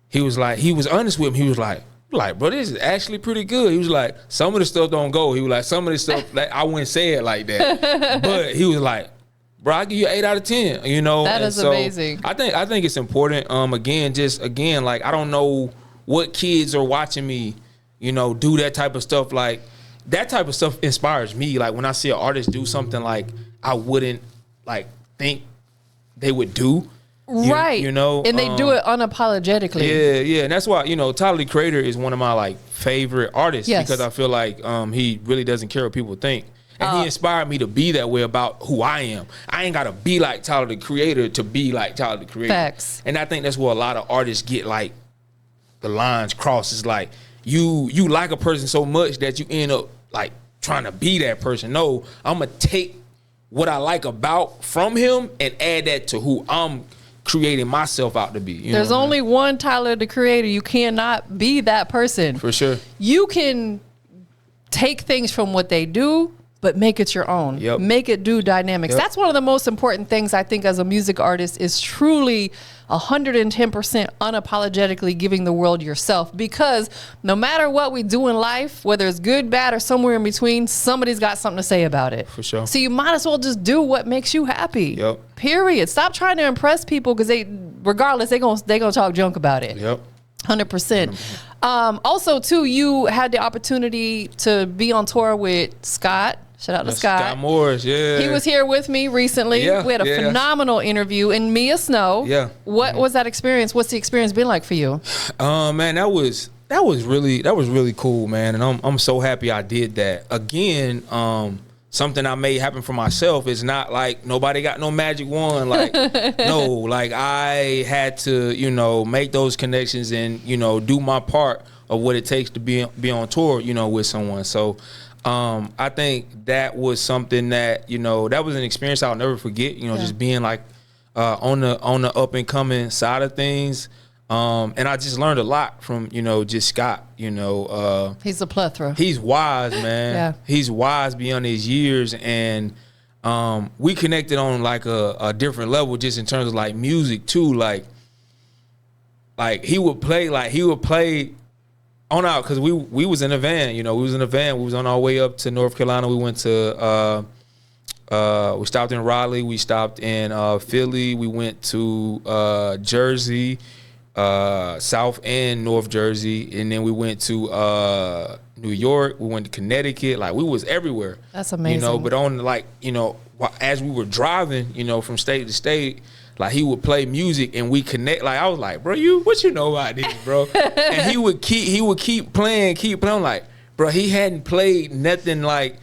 he was honest with him. He was like, bro, this is actually pretty good. He was like, some of the stuff don't go. He was like, some of the stuff, like, I wouldn't say it like that. But he was like, bro, I give you 8 out of 10, That is so amazing. I think it's important. Again, like, I don't know what kids are watching me, do that type of stuff. Like, that type of stuff inspires me. Like, when I see an artist do something like I wouldn't, like, think they would do. Right. And they do it unapologetically. Yeah. And that's why, Tyler, the Creator, is one of my like favorite artists. Yes. Because I feel like he really doesn't care what people think. And he inspired me to be that way about who I am. I ain't gotta be like Tyler, the Creator, to be like Tyler, the Creator. Facts. And I think that's where a lot of artists get like the lines crossed. It's like you like a person so much that you end up like trying to be that person. No, I'm gonna take what I like about from him and add that to who I'm creating myself out to be. There's only one Tyler, the Creator. You cannot be that person. For sure. You can take things from what they do, but make it your own. Yep. Make it do dynamics. Yep. That's one of the most important things I think as a music artist is truly 110% unapologetically giving the world yourself, because no matter what we do in life, whether it's good, bad, or somewhere in between, somebody's got something to say about it. For sure. So you might as well just do what makes you happy. Yep. Period. Stop trying to impress people, because regardless, they're gonna talk junk about it. Yep. 100%. Also, too, you had the opportunity to be on tour with Scott. Shout out to Scott. Scott Morris, yeah. He was here with me recently. Yeah, we had a phenomenal interview. And Mia Snow. Yeah. What was that experience? What's the experience been like for you? Man, that was really cool, man. And I'm so happy I did that. Again, something I made happen for myself. Is not like nobody got no magic wand. Like, no, like I had to, make those connections and, do my part of what it takes to be on tour, with someone. So I think that was something that, that was an experience I'll never forget, just being like on the up and coming side of things. And I just learned a lot from, just Scott, He's a plethora. He's wise, man. Yeah. He's wise beyond his years. And we connected on like a different level, just in terms of like music too. Like he would play on out, because we was in a van, we was on our way up to North Carolina. We went to we stopped in Raleigh, we stopped in Philly, we went to Jersey, South and North Jersey, and then we went to New York, we went to Connecticut. Like, we was everywhere. That's amazing. But on, like, as we were driving, from state to state, like, he would play music and we connect. Like, I was like, bro, what you know about this, bro? And he would keep playing. I'm like, bro, he hadn't played nothing like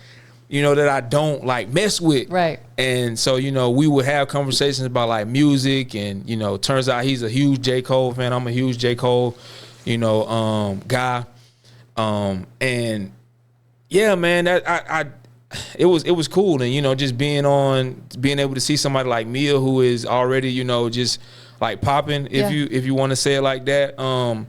that I don't like mess with. Right. And so, we would have conversations about like music, and, turns out he's a huge J. Cole fan. I'm a huge J. Cole, guy. And yeah, man, that it was cool. And, just being able to see somebody like Mia, who is already, just like popping, if you want to say it like that.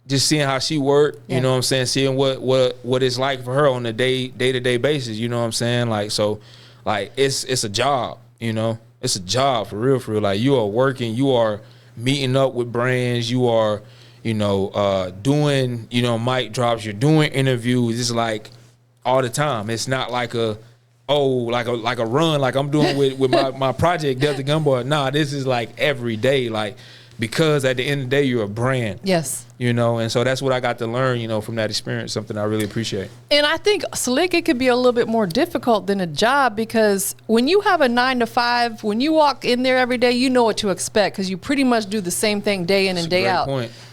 Just seeing how she worked, you know what I'm saying? Seeing what it's like for her on a day-to-day basis, you know what I'm saying? Like, so, like, it's a job, It's a job for real. Like, you are working, you are meeting up with brands, you are, doing, mic drops, you're doing interviews. It's like all the time. It's not like a run like I'm doing with my project, Delta Gunboy. Nah, this is like every day, like, because at the end of the day, you're a brand. Yes. And so that's what I got to learn, from that experience, something I really appreciate. And I think, Slick, it could be a little bit more difficult than a job, because when you have a 9 to 5, when you walk in there every day, you know what to expect, because you pretty much do the same thing day in and day out.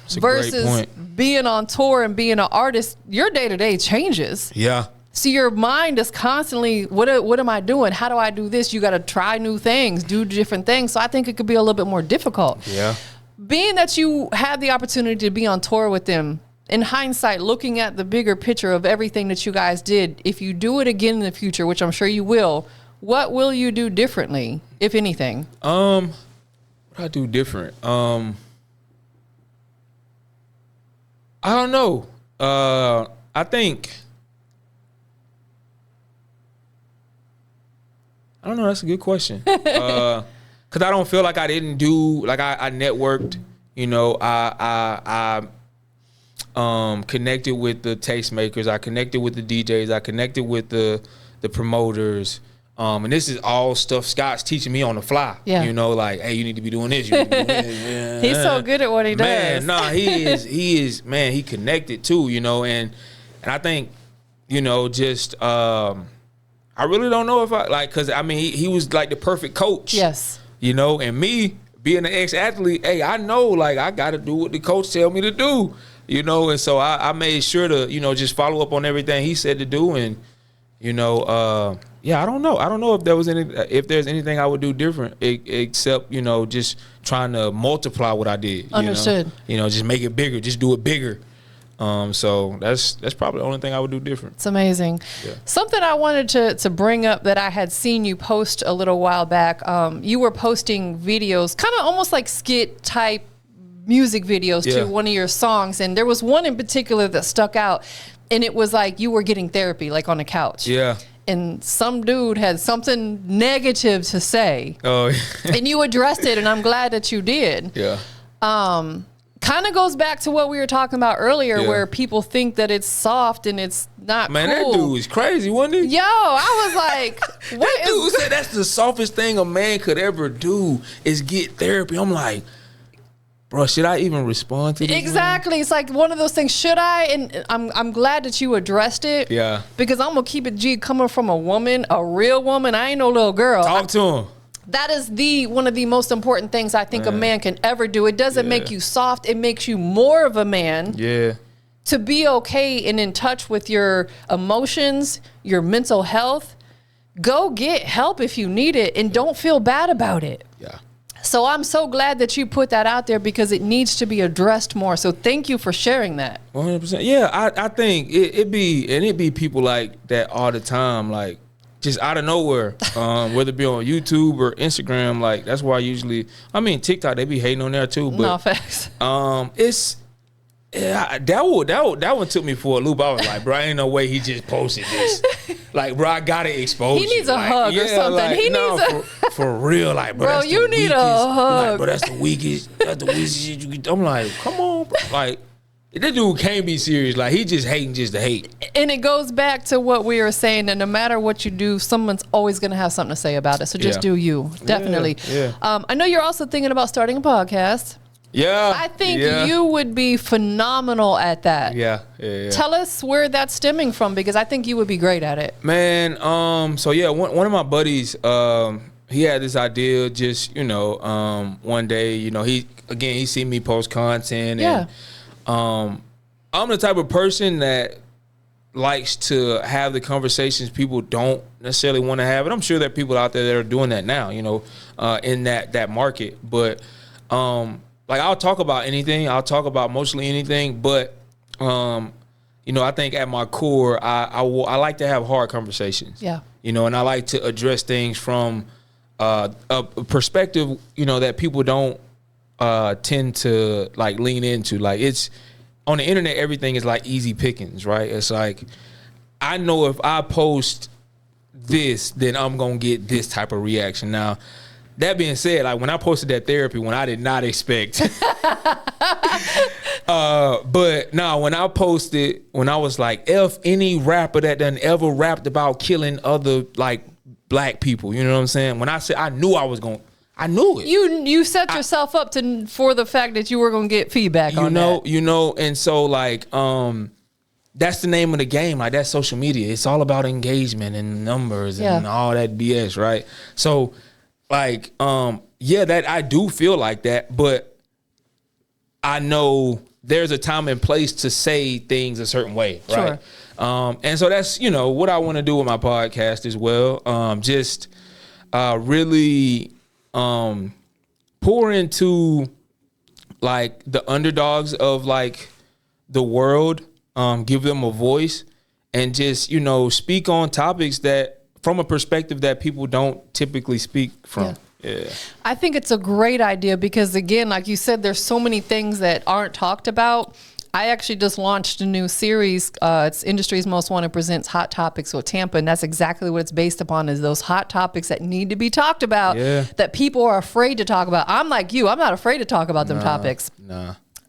Versus being on tour and being an artist, your day-to-day changes. Yeah. So your mind is constantly, what am I doing? How do I do this? You got to try new things, do different things. So I think it could be a little bit more difficult. Yeah. Being that you had the opportunity to be on tour with them, in hindsight, looking at the bigger picture of everything that you guys did, if you do it again in the future, which I'm sure you will, what will you do differently, if anything? What I do different? I don't know. I think... I don't know. That's a good question. Cause I don't feel like I didn't do, like I networked, I connected with the tastemakers. I connected with the DJs. I connected with the promoters. And this is all stuff Scott's teaching me on the fly. Yeah. Like, hey, you need to be doing this. You need to be doing this. Yeah. He's so good at what he does. Man, nah, he is, man, he connected too, and I think, just, I really don't know if cause I mean, he was like the perfect coach. Yes. And me being an ex-athlete, hey, I know, like, I got to do what the coach tell me to do, and so I made sure to, just follow up on everything he said to do. And, yeah, I don't know. I don't know if there's anything I would do different except, just trying to multiply what I did. Understood. Just make it bigger, just do it bigger. So that's probably the only thing I would do different. It's amazing. Yeah. Something I wanted to bring up that I had seen you post a little while back. You were posting videos, kind of almost like skit type music videos to one of your songs. And there was one in particular that stuck out, and it was like you were getting therapy, like on the couch. Yeah. And some dude had something negative to say. Oh. And you addressed it, and I'm glad that you did. Yeah. Kind of goes back to what we were talking about earlier, where people think that it's soft and it's not cool. Man, that dude was crazy, wasn't he? Yo, I was like, what that dude said that's the softest thing a man could ever do is get therapy. I'm like, bro, should I even respond to this? Exactly. Man? It's like one of those things. Should I? And I'm glad that you addressed it. Yeah. Because I'm going to keep it G, coming from a woman, a real woman. I ain't no little girl. Talk to him. That is one of the most important things I think a man can ever do. It doesn't make you soft. It makes you more of a man. Yeah. To be okay and in touch with your emotions, your mental health. Go get help if you need it, and don't feel bad about it. Yeah. So I'm so glad that you put that out there, because it needs to be addressed more. So thank you for sharing that. 100%. Yeah, I think it be people like that all the time, like, just out of nowhere, whether it be on YouTube or Instagram. Like, that's why TikTok, they be hating on there too. But no, facts. That one took me for a loop. I was like, bro, ain't no way he just posted this. Like, bro, I gotta expose you. He needs a hug or something. Like, for real, like, bro, you need a hug. Like, bro, that's the weakest shit you can. I'm like, come on, bro. Like, this dude can't be serious. Like, he just hating just to hate. And it goes back to what we were saying, that no matter what you do, someone's always going to have something to say about it. So just do you. Definitely. Yeah. I know you're also thinking about starting a podcast. Yeah. I think you would be phenomenal at that. Yeah. Tell us where that's stemming from, because I think you would be great at it. Man, so yeah, one of my buddies, he had this idea just, one day, he seen me post content, and I'm the type of person that likes to have the conversations people don't necessarily want to have. And I'm sure there are people out there that are doing that now, you know, in that market. But like I'll talk about anything. I'll talk about mostly anything. But, you know, I think at my core, I like to have hard conversations. Yeah. You know, and I like to address things from a perspective, you know, that people don't tend to like lean into. Like it's on the internet, everything is like easy pickings, right? It's like, I know if I post this, then I'm going to get this type of reaction. Now, that being said, like when I posted that therapy, when I did not expect, but no, when I posted, when I was like, F any rapper that done ever rapped about killing other like black people, you know what I'm saying? When I said, I knew it. You set yourself up for the fact that you were going to get feedback on that. You know, and so like, that's the name of the game. Like that's social media. It's all about engagement and numbers and all that BS, right? So like, yeah, that I do feel like that, but I know there's a time and place to say things a certain way, right? Sure. And so that's, you know, what I want to do with my podcast as well. Just really pour into like the underdogs of like the world, give them a voice, and just, you know, speak on topics that from a perspective that people don't typically speak from. Yeah. I think it's a great idea because, again, like you said, there's so many things that aren't talked about. I actually just launched a new series. It's Industry's Most Wanted presents Hot Topics with Tampa, and that's exactly what it's based upon, is those hot topics that need to be talked about, that people are afraid to talk about. I'm like you. I'm not afraid to talk about them topics.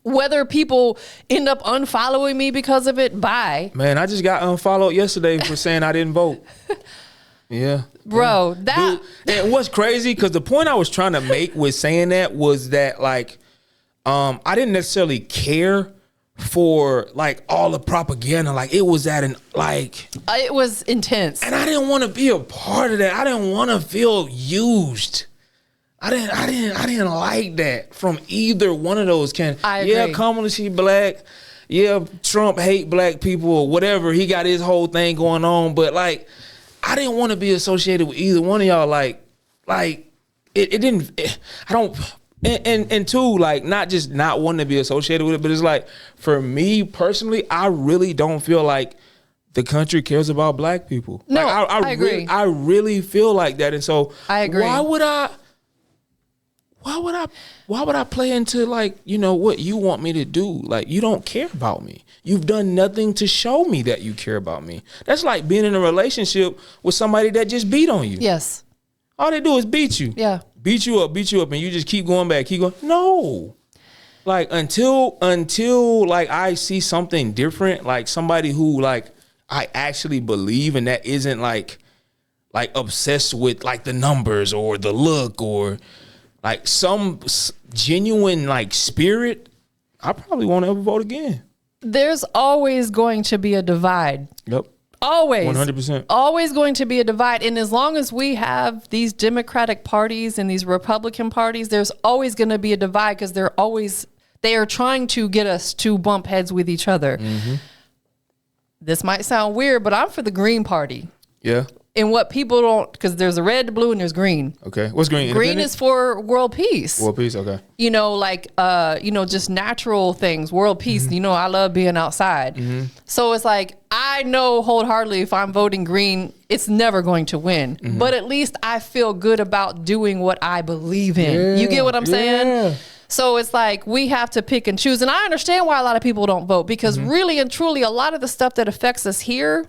Whether people end up unfollowing me because of it, bye. Man, I just got unfollowed yesterday for saying I didn't vote. Yeah. Bro, Dude, and what's crazy, because the point I was trying to make with saying that was that, like, I didn't necessarily care for, like, all the propaganda. Like, it was at it was intense. And I didn't want to be a part of that. I didn't want to feel used. I didn't like that from either one of those candidates. Yeah, Kamala, she black. Yeah, Trump hate black people or whatever. He got his whole thing going on. But, like, I didn't want to be associated with either one of y'all. Like it didn't. I don't. And two, like, not just not wanting to be associated with it, but it's like, for me personally, I really don't feel like the country cares about black people. No, like, I agree. I really feel like that, and so I agree. Why would I play into, like, you know, what you want me to do? Like, you don't care about me. You've done nothing to show me that you care about me. That's like being in a relationship with somebody that just beat on you. Yes. All they do is beat you. Yeah. Beat you up, and you just keep going back, keep going. No. Like, until like I see something different, like somebody who, like, I actually believe in, that isn't like obsessed with like the numbers or the look or like some genuine like spirit, I probably won't ever vote again. There's always going to be a divide. Yep. Always. 100%. Always going to be a divide. And as long as we have these Democratic parties and these Republican parties, there's always going to be a divide because they are trying to get us to bump heads with each other. Mm-hmm. This might sound weird, but I'm for the Green Party. Yeah. And what people don't, because there's a red, blue, and there's green. Okay. What's green? Green is for world peace. World peace, okay. You know, like, just natural things, world peace. Mm-hmm. You know, I love being outside. Mm-hmm. So it's like, I know wholeheartedly if I'm voting green, it's never going to win. Mm-hmm. But at least I feel good about doing what I believe in. Yeah, you get what I'm saying? So it's like, we have to pick and choose. And I understand why a lot of people don't vote, because really and truly, a lot of the stuff that affects us here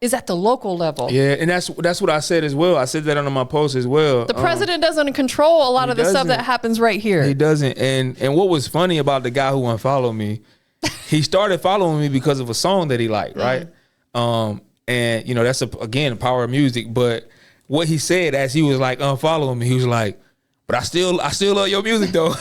is at the local level. Yeah, and that's what I said as well. I said that under my post as well. The president doesn't control a lot of the stuff that happens right here. He doesn't. And what was funny about the guy who unfollowed me, he started following me because of a song that he liked, right? And you know, that's again the power of music. But what he said as he was like unfollowing me, he was like, "But I still love your music though."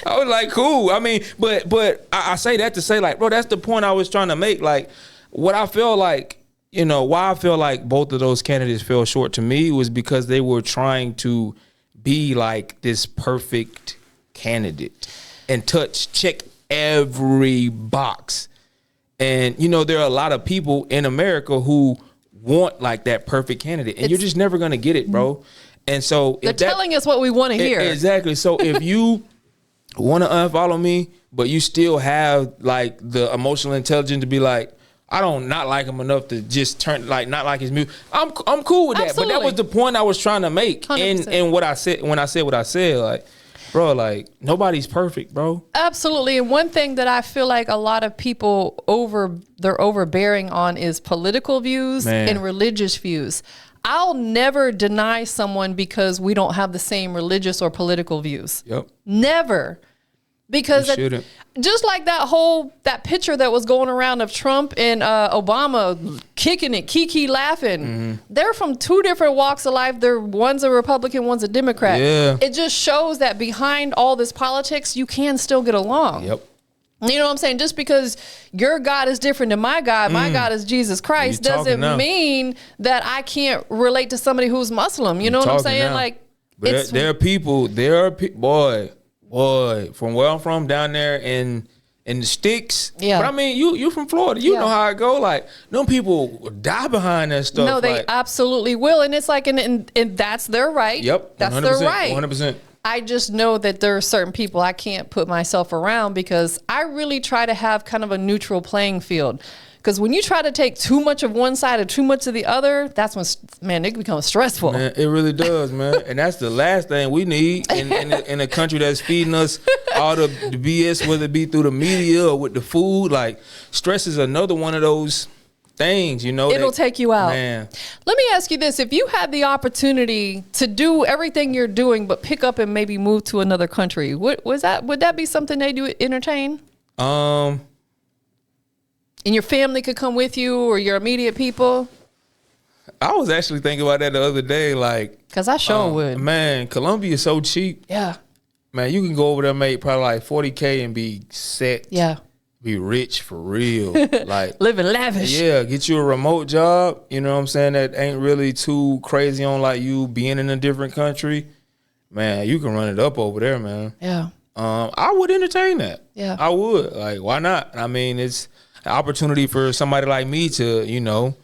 I was like, cool. I mean, but I say that to say, like, bro, that's the point I was trying to make. Like, what I feel like, you know, why I feel like both of those candidates fell short to me was because they were trying to be like this perfect candidate and check every box. And you know, there are a lot of people in America who want like that perfect candidate, and you're just never gonna get it, bro. And so they're telling us what we want to hear. Exactly. So if you want to unfollow me, but you still have like the emotional intelligence to be like, I don't not like him enough to just turn like not like his music. I'm cool with that. Absolutely. But that was the point I was trying to make. 100%. And what I said when I said what I said, like, bro, like nobody's perfect, bro. Absolutely. And one thing that I feel like a lot of people they're overbearing on is political views and religious views. I'll never deny someone because we don't have the same religious or political views. Yep. Never. Because just like that picture that was going around of Trump and Obama kicking it, Kiki laughing. They're from two different walks of life. One's a Republican, one's a Democrat. Yeah. It just shows that behind all this politics, you can still get along. Yep. You know what I'm saying? Just because your God is different than my God is Jesus Christ, doesn't mean that I can't relate to somebody who's Muslim. You know what I'm saying? Now. Like, but there are people, boy, from where I'm from down there in the sticks. Yeah. But I mean, you from Florida. You know how it go. Like, them people die behind that stuff. No, they like, absolutely will. And it's like, and that's their right. Yep. That's their right. 100%. I just know that there are certain people I can't put myself around because I really try to have kind of a neutral playing field. Because when you try to take too much of one side or too much of the other, that's when, man, it becomes stressful. Man, it really does, man. And that's the last thing we need in a country that's feeding us all the BS, whether it be through the media or with the food. Like, stress is another one of those things, you know. It'll take you out. Man. Let me ask you this. If you had the opportunity to do everything you're doing but pick up and maybe move to another country, would that be something they do entertain? And your family could come with you or your immediate people? I was actually thinking about that the other day, like, because I sure would. Man, Colombia is so cheap. Yeah. Man, you can go over there, make probably like $40K and be set. Yeah. Be rich for real. Like, living lavish. Yeah, get you a remote job, you know what I'm saying, that ain't really too crazy on like you being in a different country. Man, you can run it up over there, man. Yeah. I would entertain that. Yeah. I would. Like, why not? I mean, it's an opportunity for somebody like me to, you know,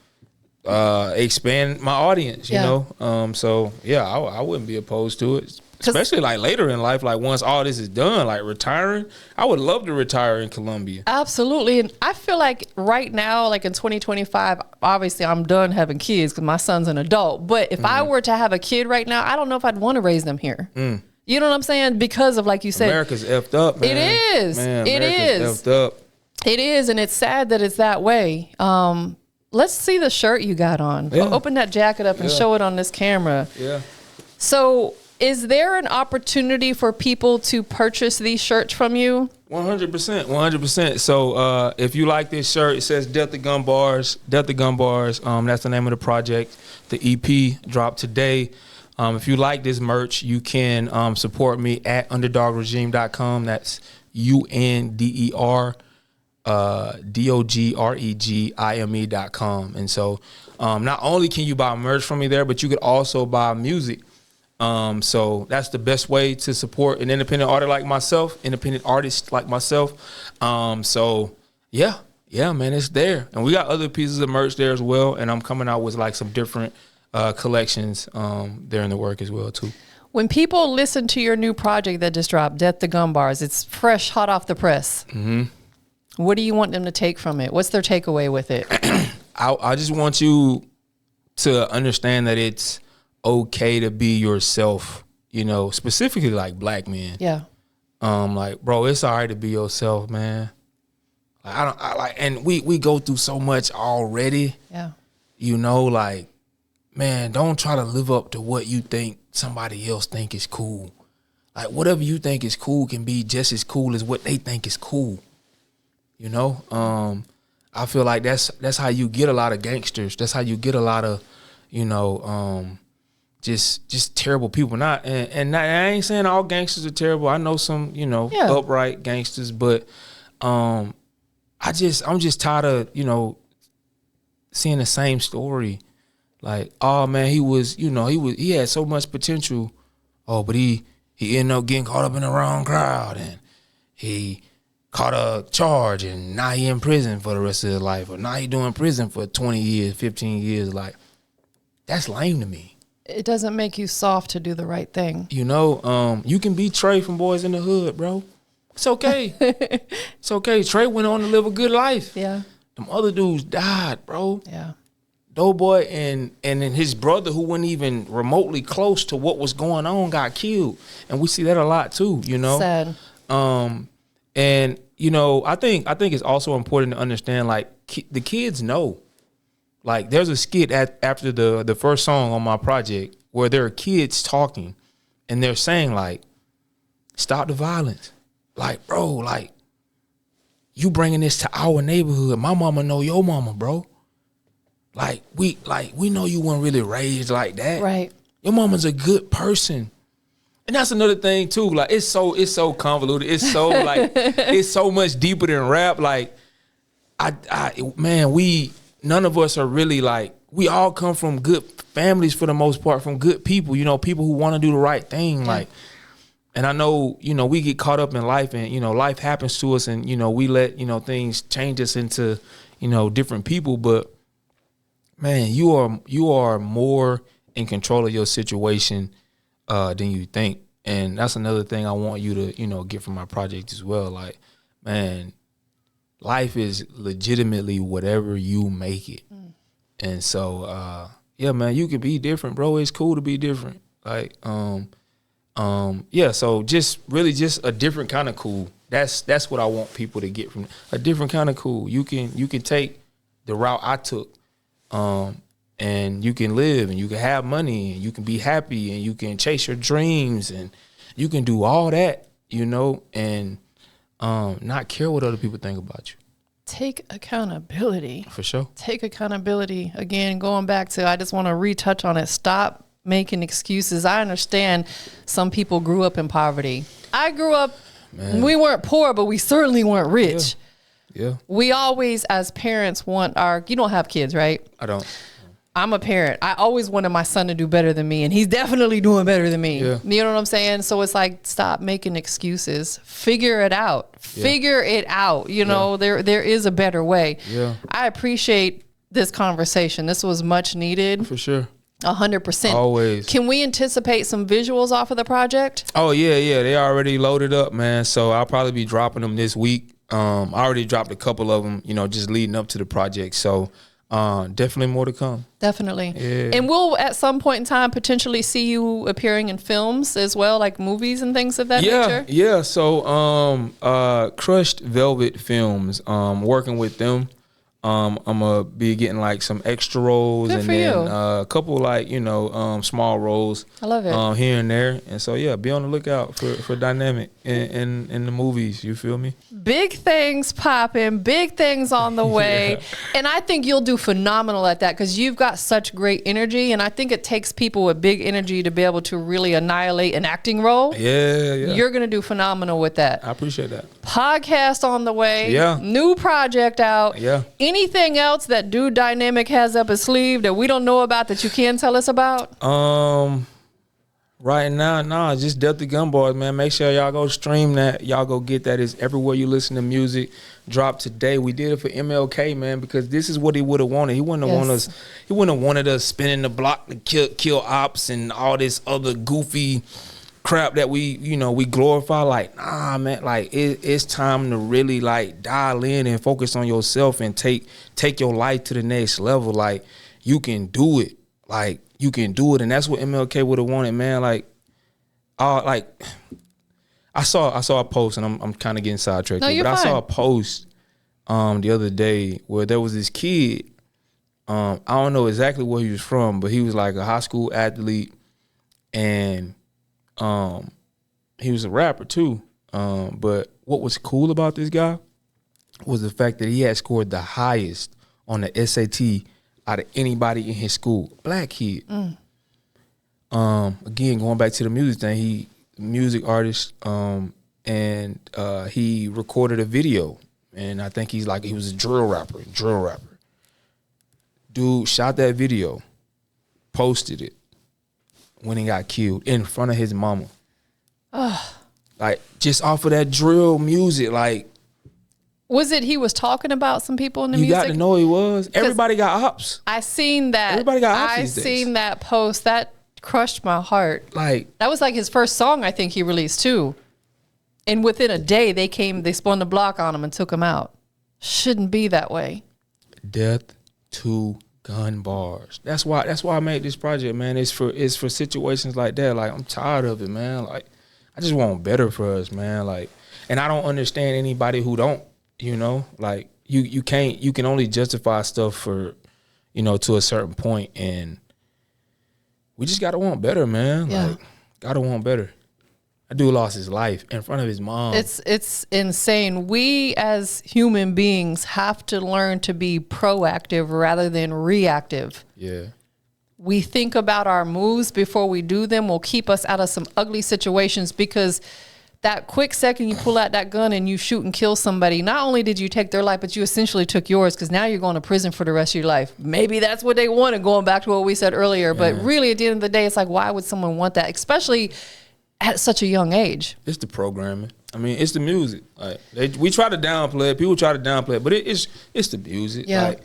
expand my audience, you know. So yeah, I wouldn't be opposed to it. Especially like later in life, like once all this is done, like retiring, I would love to retire in Colombia. Absolutely. And I feel like right now, like in 2025, obviously I'm done having kids because my son's an adult. But if I were to have a kid right now, I don't know if I'd want to raise them here. You know what I'm saying? Because of, like you said, America's effed up, man. It is. Man, it America's is. effed up. It is. And it's sad that it's that way. Let's see the shirt you got on. Yeah. Open that jacket up and show it on this camera. Yeah. So is there an opportunity for people to purchase these shirts from you? 100%, 100%. So if you like this shirt, it says Death to Gun Bars. Death to Gun Bars. That's the name of the project. The EP dropped today. If you like this merch, you can support me at underdogregime.com. That's UNDER DOGREGIME.com. And so not only can you buy merch from me there, but you could also buy music. So that's the best way to support an independent artist like myself, So yeah, man, it's there. And we got other pieces of merch there as well. And I'm coming out with like some different collections there in the work as well too. When people listen to your new project that just dropped, Death to Gun Bars, it's fresh, hot off the press. What do you want them to take from it? What's their takeaway with it? I just want you to understand that it's okay to be yourself, you know, specifically like black men. Yeah. Like, bro, it's all right to be yourself, man. Like, and we go through so much already. Yeah. You know, like, man, don't try to live up to what you think somebody else think is cool. Like, whatever you think is cool can be just as cool as what they think is cool. You know? I feel like that's how you get a lot of gangsters. That's how you get a lot of, you know, just terrible people. Not and I ain't saying all gangsters are terrible. I know some, you know, upright gangsters, but I'm just tired of, you know, seeing the same story. Like, oh man, he had so much potential. Oh, but he ended up getting caught up in the wrong crowd, and he caught a charge and now he in prison for the rest of his life, or now he doing prison for 20 years, 15 years. Like, that's lame to me. It doesn't make you soft to do the right thing. You know, you can be Trey from Boys in the Hood, bro. It's okay. It's okay. Trey went on to live a good life. Yeah. Them other dudes died, bro. Yeah. Doughboy and then his brother, who wasn't even remotely close to what was going on, got killed. And we see that a lot too, you know. Sad. And you know, I think it's also important to understand, like, the kids know. Like, there's a skit after the first song on my project where there are kids talking, and they're saying, like, stop the violence. Like, bro, like, you bringing this to our neighborhood. My mama know your mama, bro. Like, we know you weren't really raised like that. Right. Your mama's a good person. And that's another thing too. Like, it's so convoluted. It's so like it's so much deeper than rap. Like, none of us are really, like, we all come from good families for the most part, from good people, you know, people who want to do the right thing. Like, and I know, you know, we get caught up in life, and, you know, life happens to us, and, you know, we let, you know, things change us into, you know, different people. But man, you are more in control of your situation than you think. And that's another thing I want you to, you know, get from my project as well. Like, man, life is legitimately whatever you make it. And so, yeah, man, you can be different, bro. It's cool to be different. Like, yeah, so just really just a different kind of cool. That's what I want people to get from a different kind of cool. You can take the route I took, and you can live, and you can have money, and you can be happy, and you can chase your dreams, and you can do all that, you know, and not care what other people think about you. Take accountability. For sure. Take accountability. Again, going back to, I just want to retouch on it. Stop making excuses. I understand some people grew up in poverty. I grew up, we weren't poor, but we certainly weren't rich. Yeah. We always, as parents, want you don't have kids, right? I don't. I'm a parent. I always wanted my son to do better than me, and he's definitely doing better than me. Yeah. You know what I'm saying? So it's like, stop making excuses. Figure it out. Yeah. Figure it out. You know, there is a better way. Yeah. I appreciate this conversation. This was much needed. For sure. 100%. Always. Can we anticipate some visuals off of the project? Oh, yeah. They already loaded up, man. So I'll probably be dropping them this week. I already dropped a couple of them, you know, just leading up to the project. So definitely more to come. Definitely. Yeah. And we'll, at some point in time, potentially see you appearing in films as well, like movies and things of that nature? Yeah. So Crushed Velvet Films, working with them. I'm gonna be getting like some extra roles. Good and for then you. A couple, like, you know, small roles. I love it. Here and there. And so yeah, be on the lookout for Dynamik in the movies. You feel me? Big things popping, big things on the way. Yeah. And I think you'll do phenomenal at that, because you've got such great energy. And I think it takes people with big energy to be able to really annihilate an acting role. Yeah. You're going to do phenomenal with that. I appreciate that. Podcast on the way. Yeah. New project out. Yeah. Anything else that Dude Dynamik has up his sleeve that we don't know about that you can tell us about? Right now, just Delta Gun Boys, man. Make sure y'all go stream that. Y'all go get that. It's everywhere you listen to music. Drop today. We did it for MLK, man, because this is what he would have wanted. He wouldn't have wanted us. He wouldn't have wanted us spinning the block to kill ops and all this other goofy crap that we glorify. Like, nah, man. Like, it's time to really, like, dial in and focus on yourself and take your life to the next level. Like, you can do it. Like, you can do it, and that's what MLK would have wanted, man. Like, I saw a post, and I'm kind of getting sidetracked, No, here, you're but fine. I saw a post the other day where there was this kid. I don't know exactly where he was from, but he was like a high school athlete, and he was a rapper too. But what was cool about this guy was the fact that he had scored the highest on the SAT out of anybody in his school. Black kid. Again, going back to the music thing, he music artist, and he recorded a video, and I think he was a drill rapper. Dude shot that video, posted it when he got killed in front of his mama. Like, just off of that drill music, like, Was it he was talking about some people in the You music? got to know he was. Everybody got ops. I seen that. Everybody got ops I these days. seen that post. That crushed my heart. Like, that was like his first song I think he released too. And within a day they spun the block on him and took him out. Shouldn't be that way. death to gun bars. That's why I made this project, man. It's for situations like that. Like, I'm tired of it, man. Like, I just want better for us, man. Like, and I don't understand anybody who don't, you know? Like, you can only justify stuff for, you know, to a certain point, and we just gotta want better, man. Yeah. Like, gotta want better. That dude lost his life in front of his mom. It's insane. We as human beings have to learn to be proactive rather than reactive. Yeah. We think about our moves before we do them will keep us out of some ugly situations, because that quick second you pull out that gun and you shoot and kill somebody, not only did you take their life, but you essentially took yours, because now you're going to prison for the rest of your life. Maybe that's what they wanted, going back to what we said earlier. But really, at the end of the day, it's like, why would someone want that, especially at such a young age? It's the programming. I mean, it's the music. Like, we try to downplay it. People try to downplay it, but it's the music. Yeah. Like,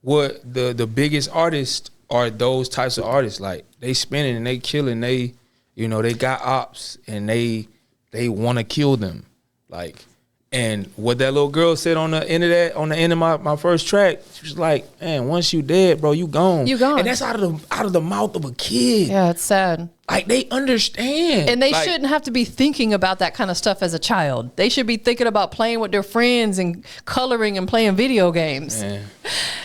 what the biggest artists are those types of artists. Like, they spinning and they killing. They, you know, they got ops and they want to kill them. Like, and what that little girl said on the end of my first track, she was like, man, once you dead, bro, you gone. You gone. And that's out of the mouth of a kid. Yeah, it's sad. Like, they understand. And they like, shouldn't have to be thinking about that kind of stuff as a child. They should be thinking about playing with their friends and coloring and playing video games. Man,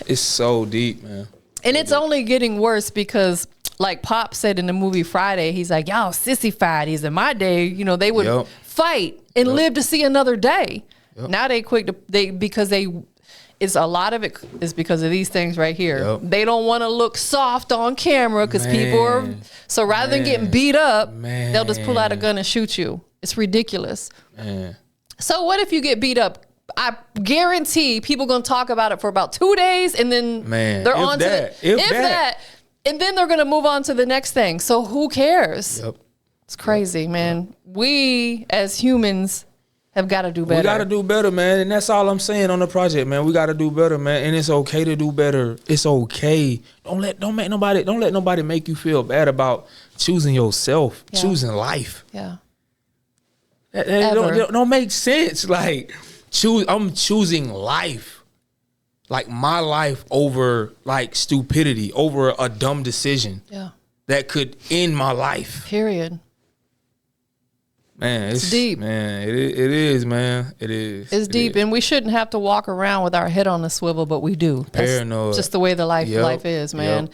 it's so deep, man. And it's only getting worse because, like Pop said in the movie Friday, he's like, y'all sissified. He's in my day, you know, they would fight and live to see another day. Now they quick to, because it's a lot of it is because of these things right here. They don't want to look soft on camera because people are, so rather than getting beat up, they'll just pull out a gun and shoot you. It's ridiculous. Man. So what if you get beat up? I guarantee people going to talk about it for about 2 days, and then they're on to that. And then they're going to move on to the next thing. So who cares? It's crazy, man. We as humans have got to do better. We got to do better, man. And that's all I'm saying on the project, man. We got to do better, man. And it's okay to do better. It's okay. Don't let nobody make you feel bad about choosing yourself, choosing life. Yeah. That don't make sense. Like, I'm choosing life. Like, my life over, like, stupidity, over a dumb decision. Yeah. That could end my life. Period. Man, it's deep. Man, it is, man. It is. It's deep, and we shouldn't have to walk around with our head on a swivel, but we do. Paranoid. That's just the way the life is, man.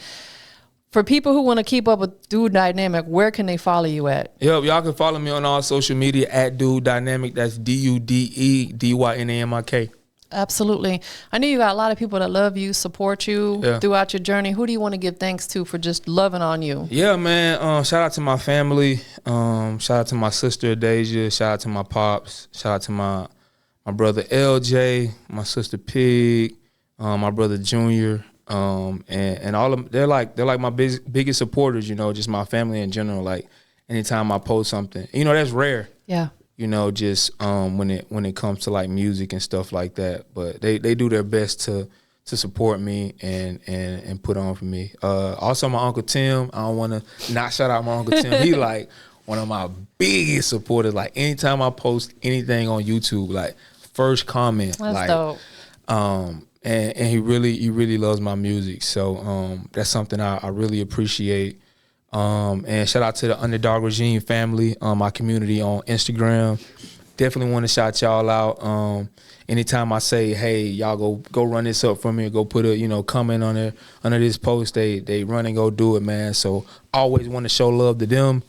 For people who want to keep up with Dude Dynamik, where can they follow you at? Y'all can follow me on all social media at Dude Dynamik. That's DUDEDYNAMIK. Absolutely. I know you got a lot of people that love you, support you throughout your journey. Who do you want to give thanks to for just loving on you? Yeah, man. Shout out to my family. Shout out to my sister Deja. Shout out to my pops. Shout out to my brother LJ, my sister Pig, my brother Junior, and all of them. They're like my biggest supporters. You know, just my family in general. Like, anytime I post something, you know, that's rare. Yeah. You know, just when it comes to like music and stuff like that. But they do their best to support me and put on for me. Also my Uncle Tim, I don't want to not shout out my Uncle Tim. He like one of my biggest supporters. Like, anytime I post anything on YouTube, like, first comment. That's like dope. And he really loves my music. So that's something I really appreciate. And shout out to the Underdog Regime family, my community on Instagram. Definitely want to shout y'all out. Anytime I say, hey, y'all go run this up for me, or go put a comment on there under this post, they run and go do it, man. So always want to show love to them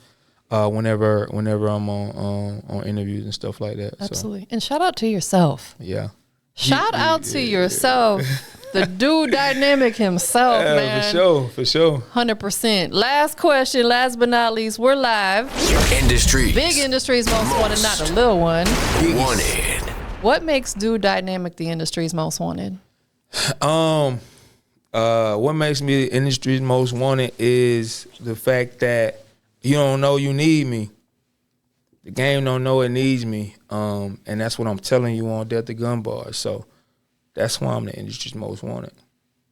whenever I'm on interviews and stuff like that. Absolutely. So. And shout out to yourself. Yeah. Shout out to yourself. The Dude Dynamik himself, man. For sure. 100%. Last question, last but not least, we're live. Industries. Big Industries most wanted, not the little one. Wanted. What makes Dude Dynamik the industry's most wanted? What makes me the industry's most wanted is the fact that you don't know you need me. The game don't know it needs me, and that's what I'm telling you on Death to Gun Bars. So that's why I'm the industry's most wanted.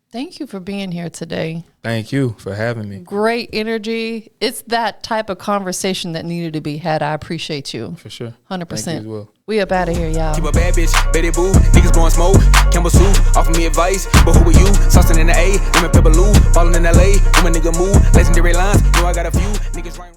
Thank you for being here today. Thank you for having me. Great energy. It's that type of conversation that needed to be had. I appreciate you. For sure. 100%. Thank you as well. We up out of here, y'all. Keep a bad bitch, Betty Boo. Niggas blowing smoke, Campbell Soup. Offer me advice, but who are you? Saucing in the A, lemon pepper Lou. Ballin' in LA, when a nigga move. Legendary lines, know I got a few. Niggas right.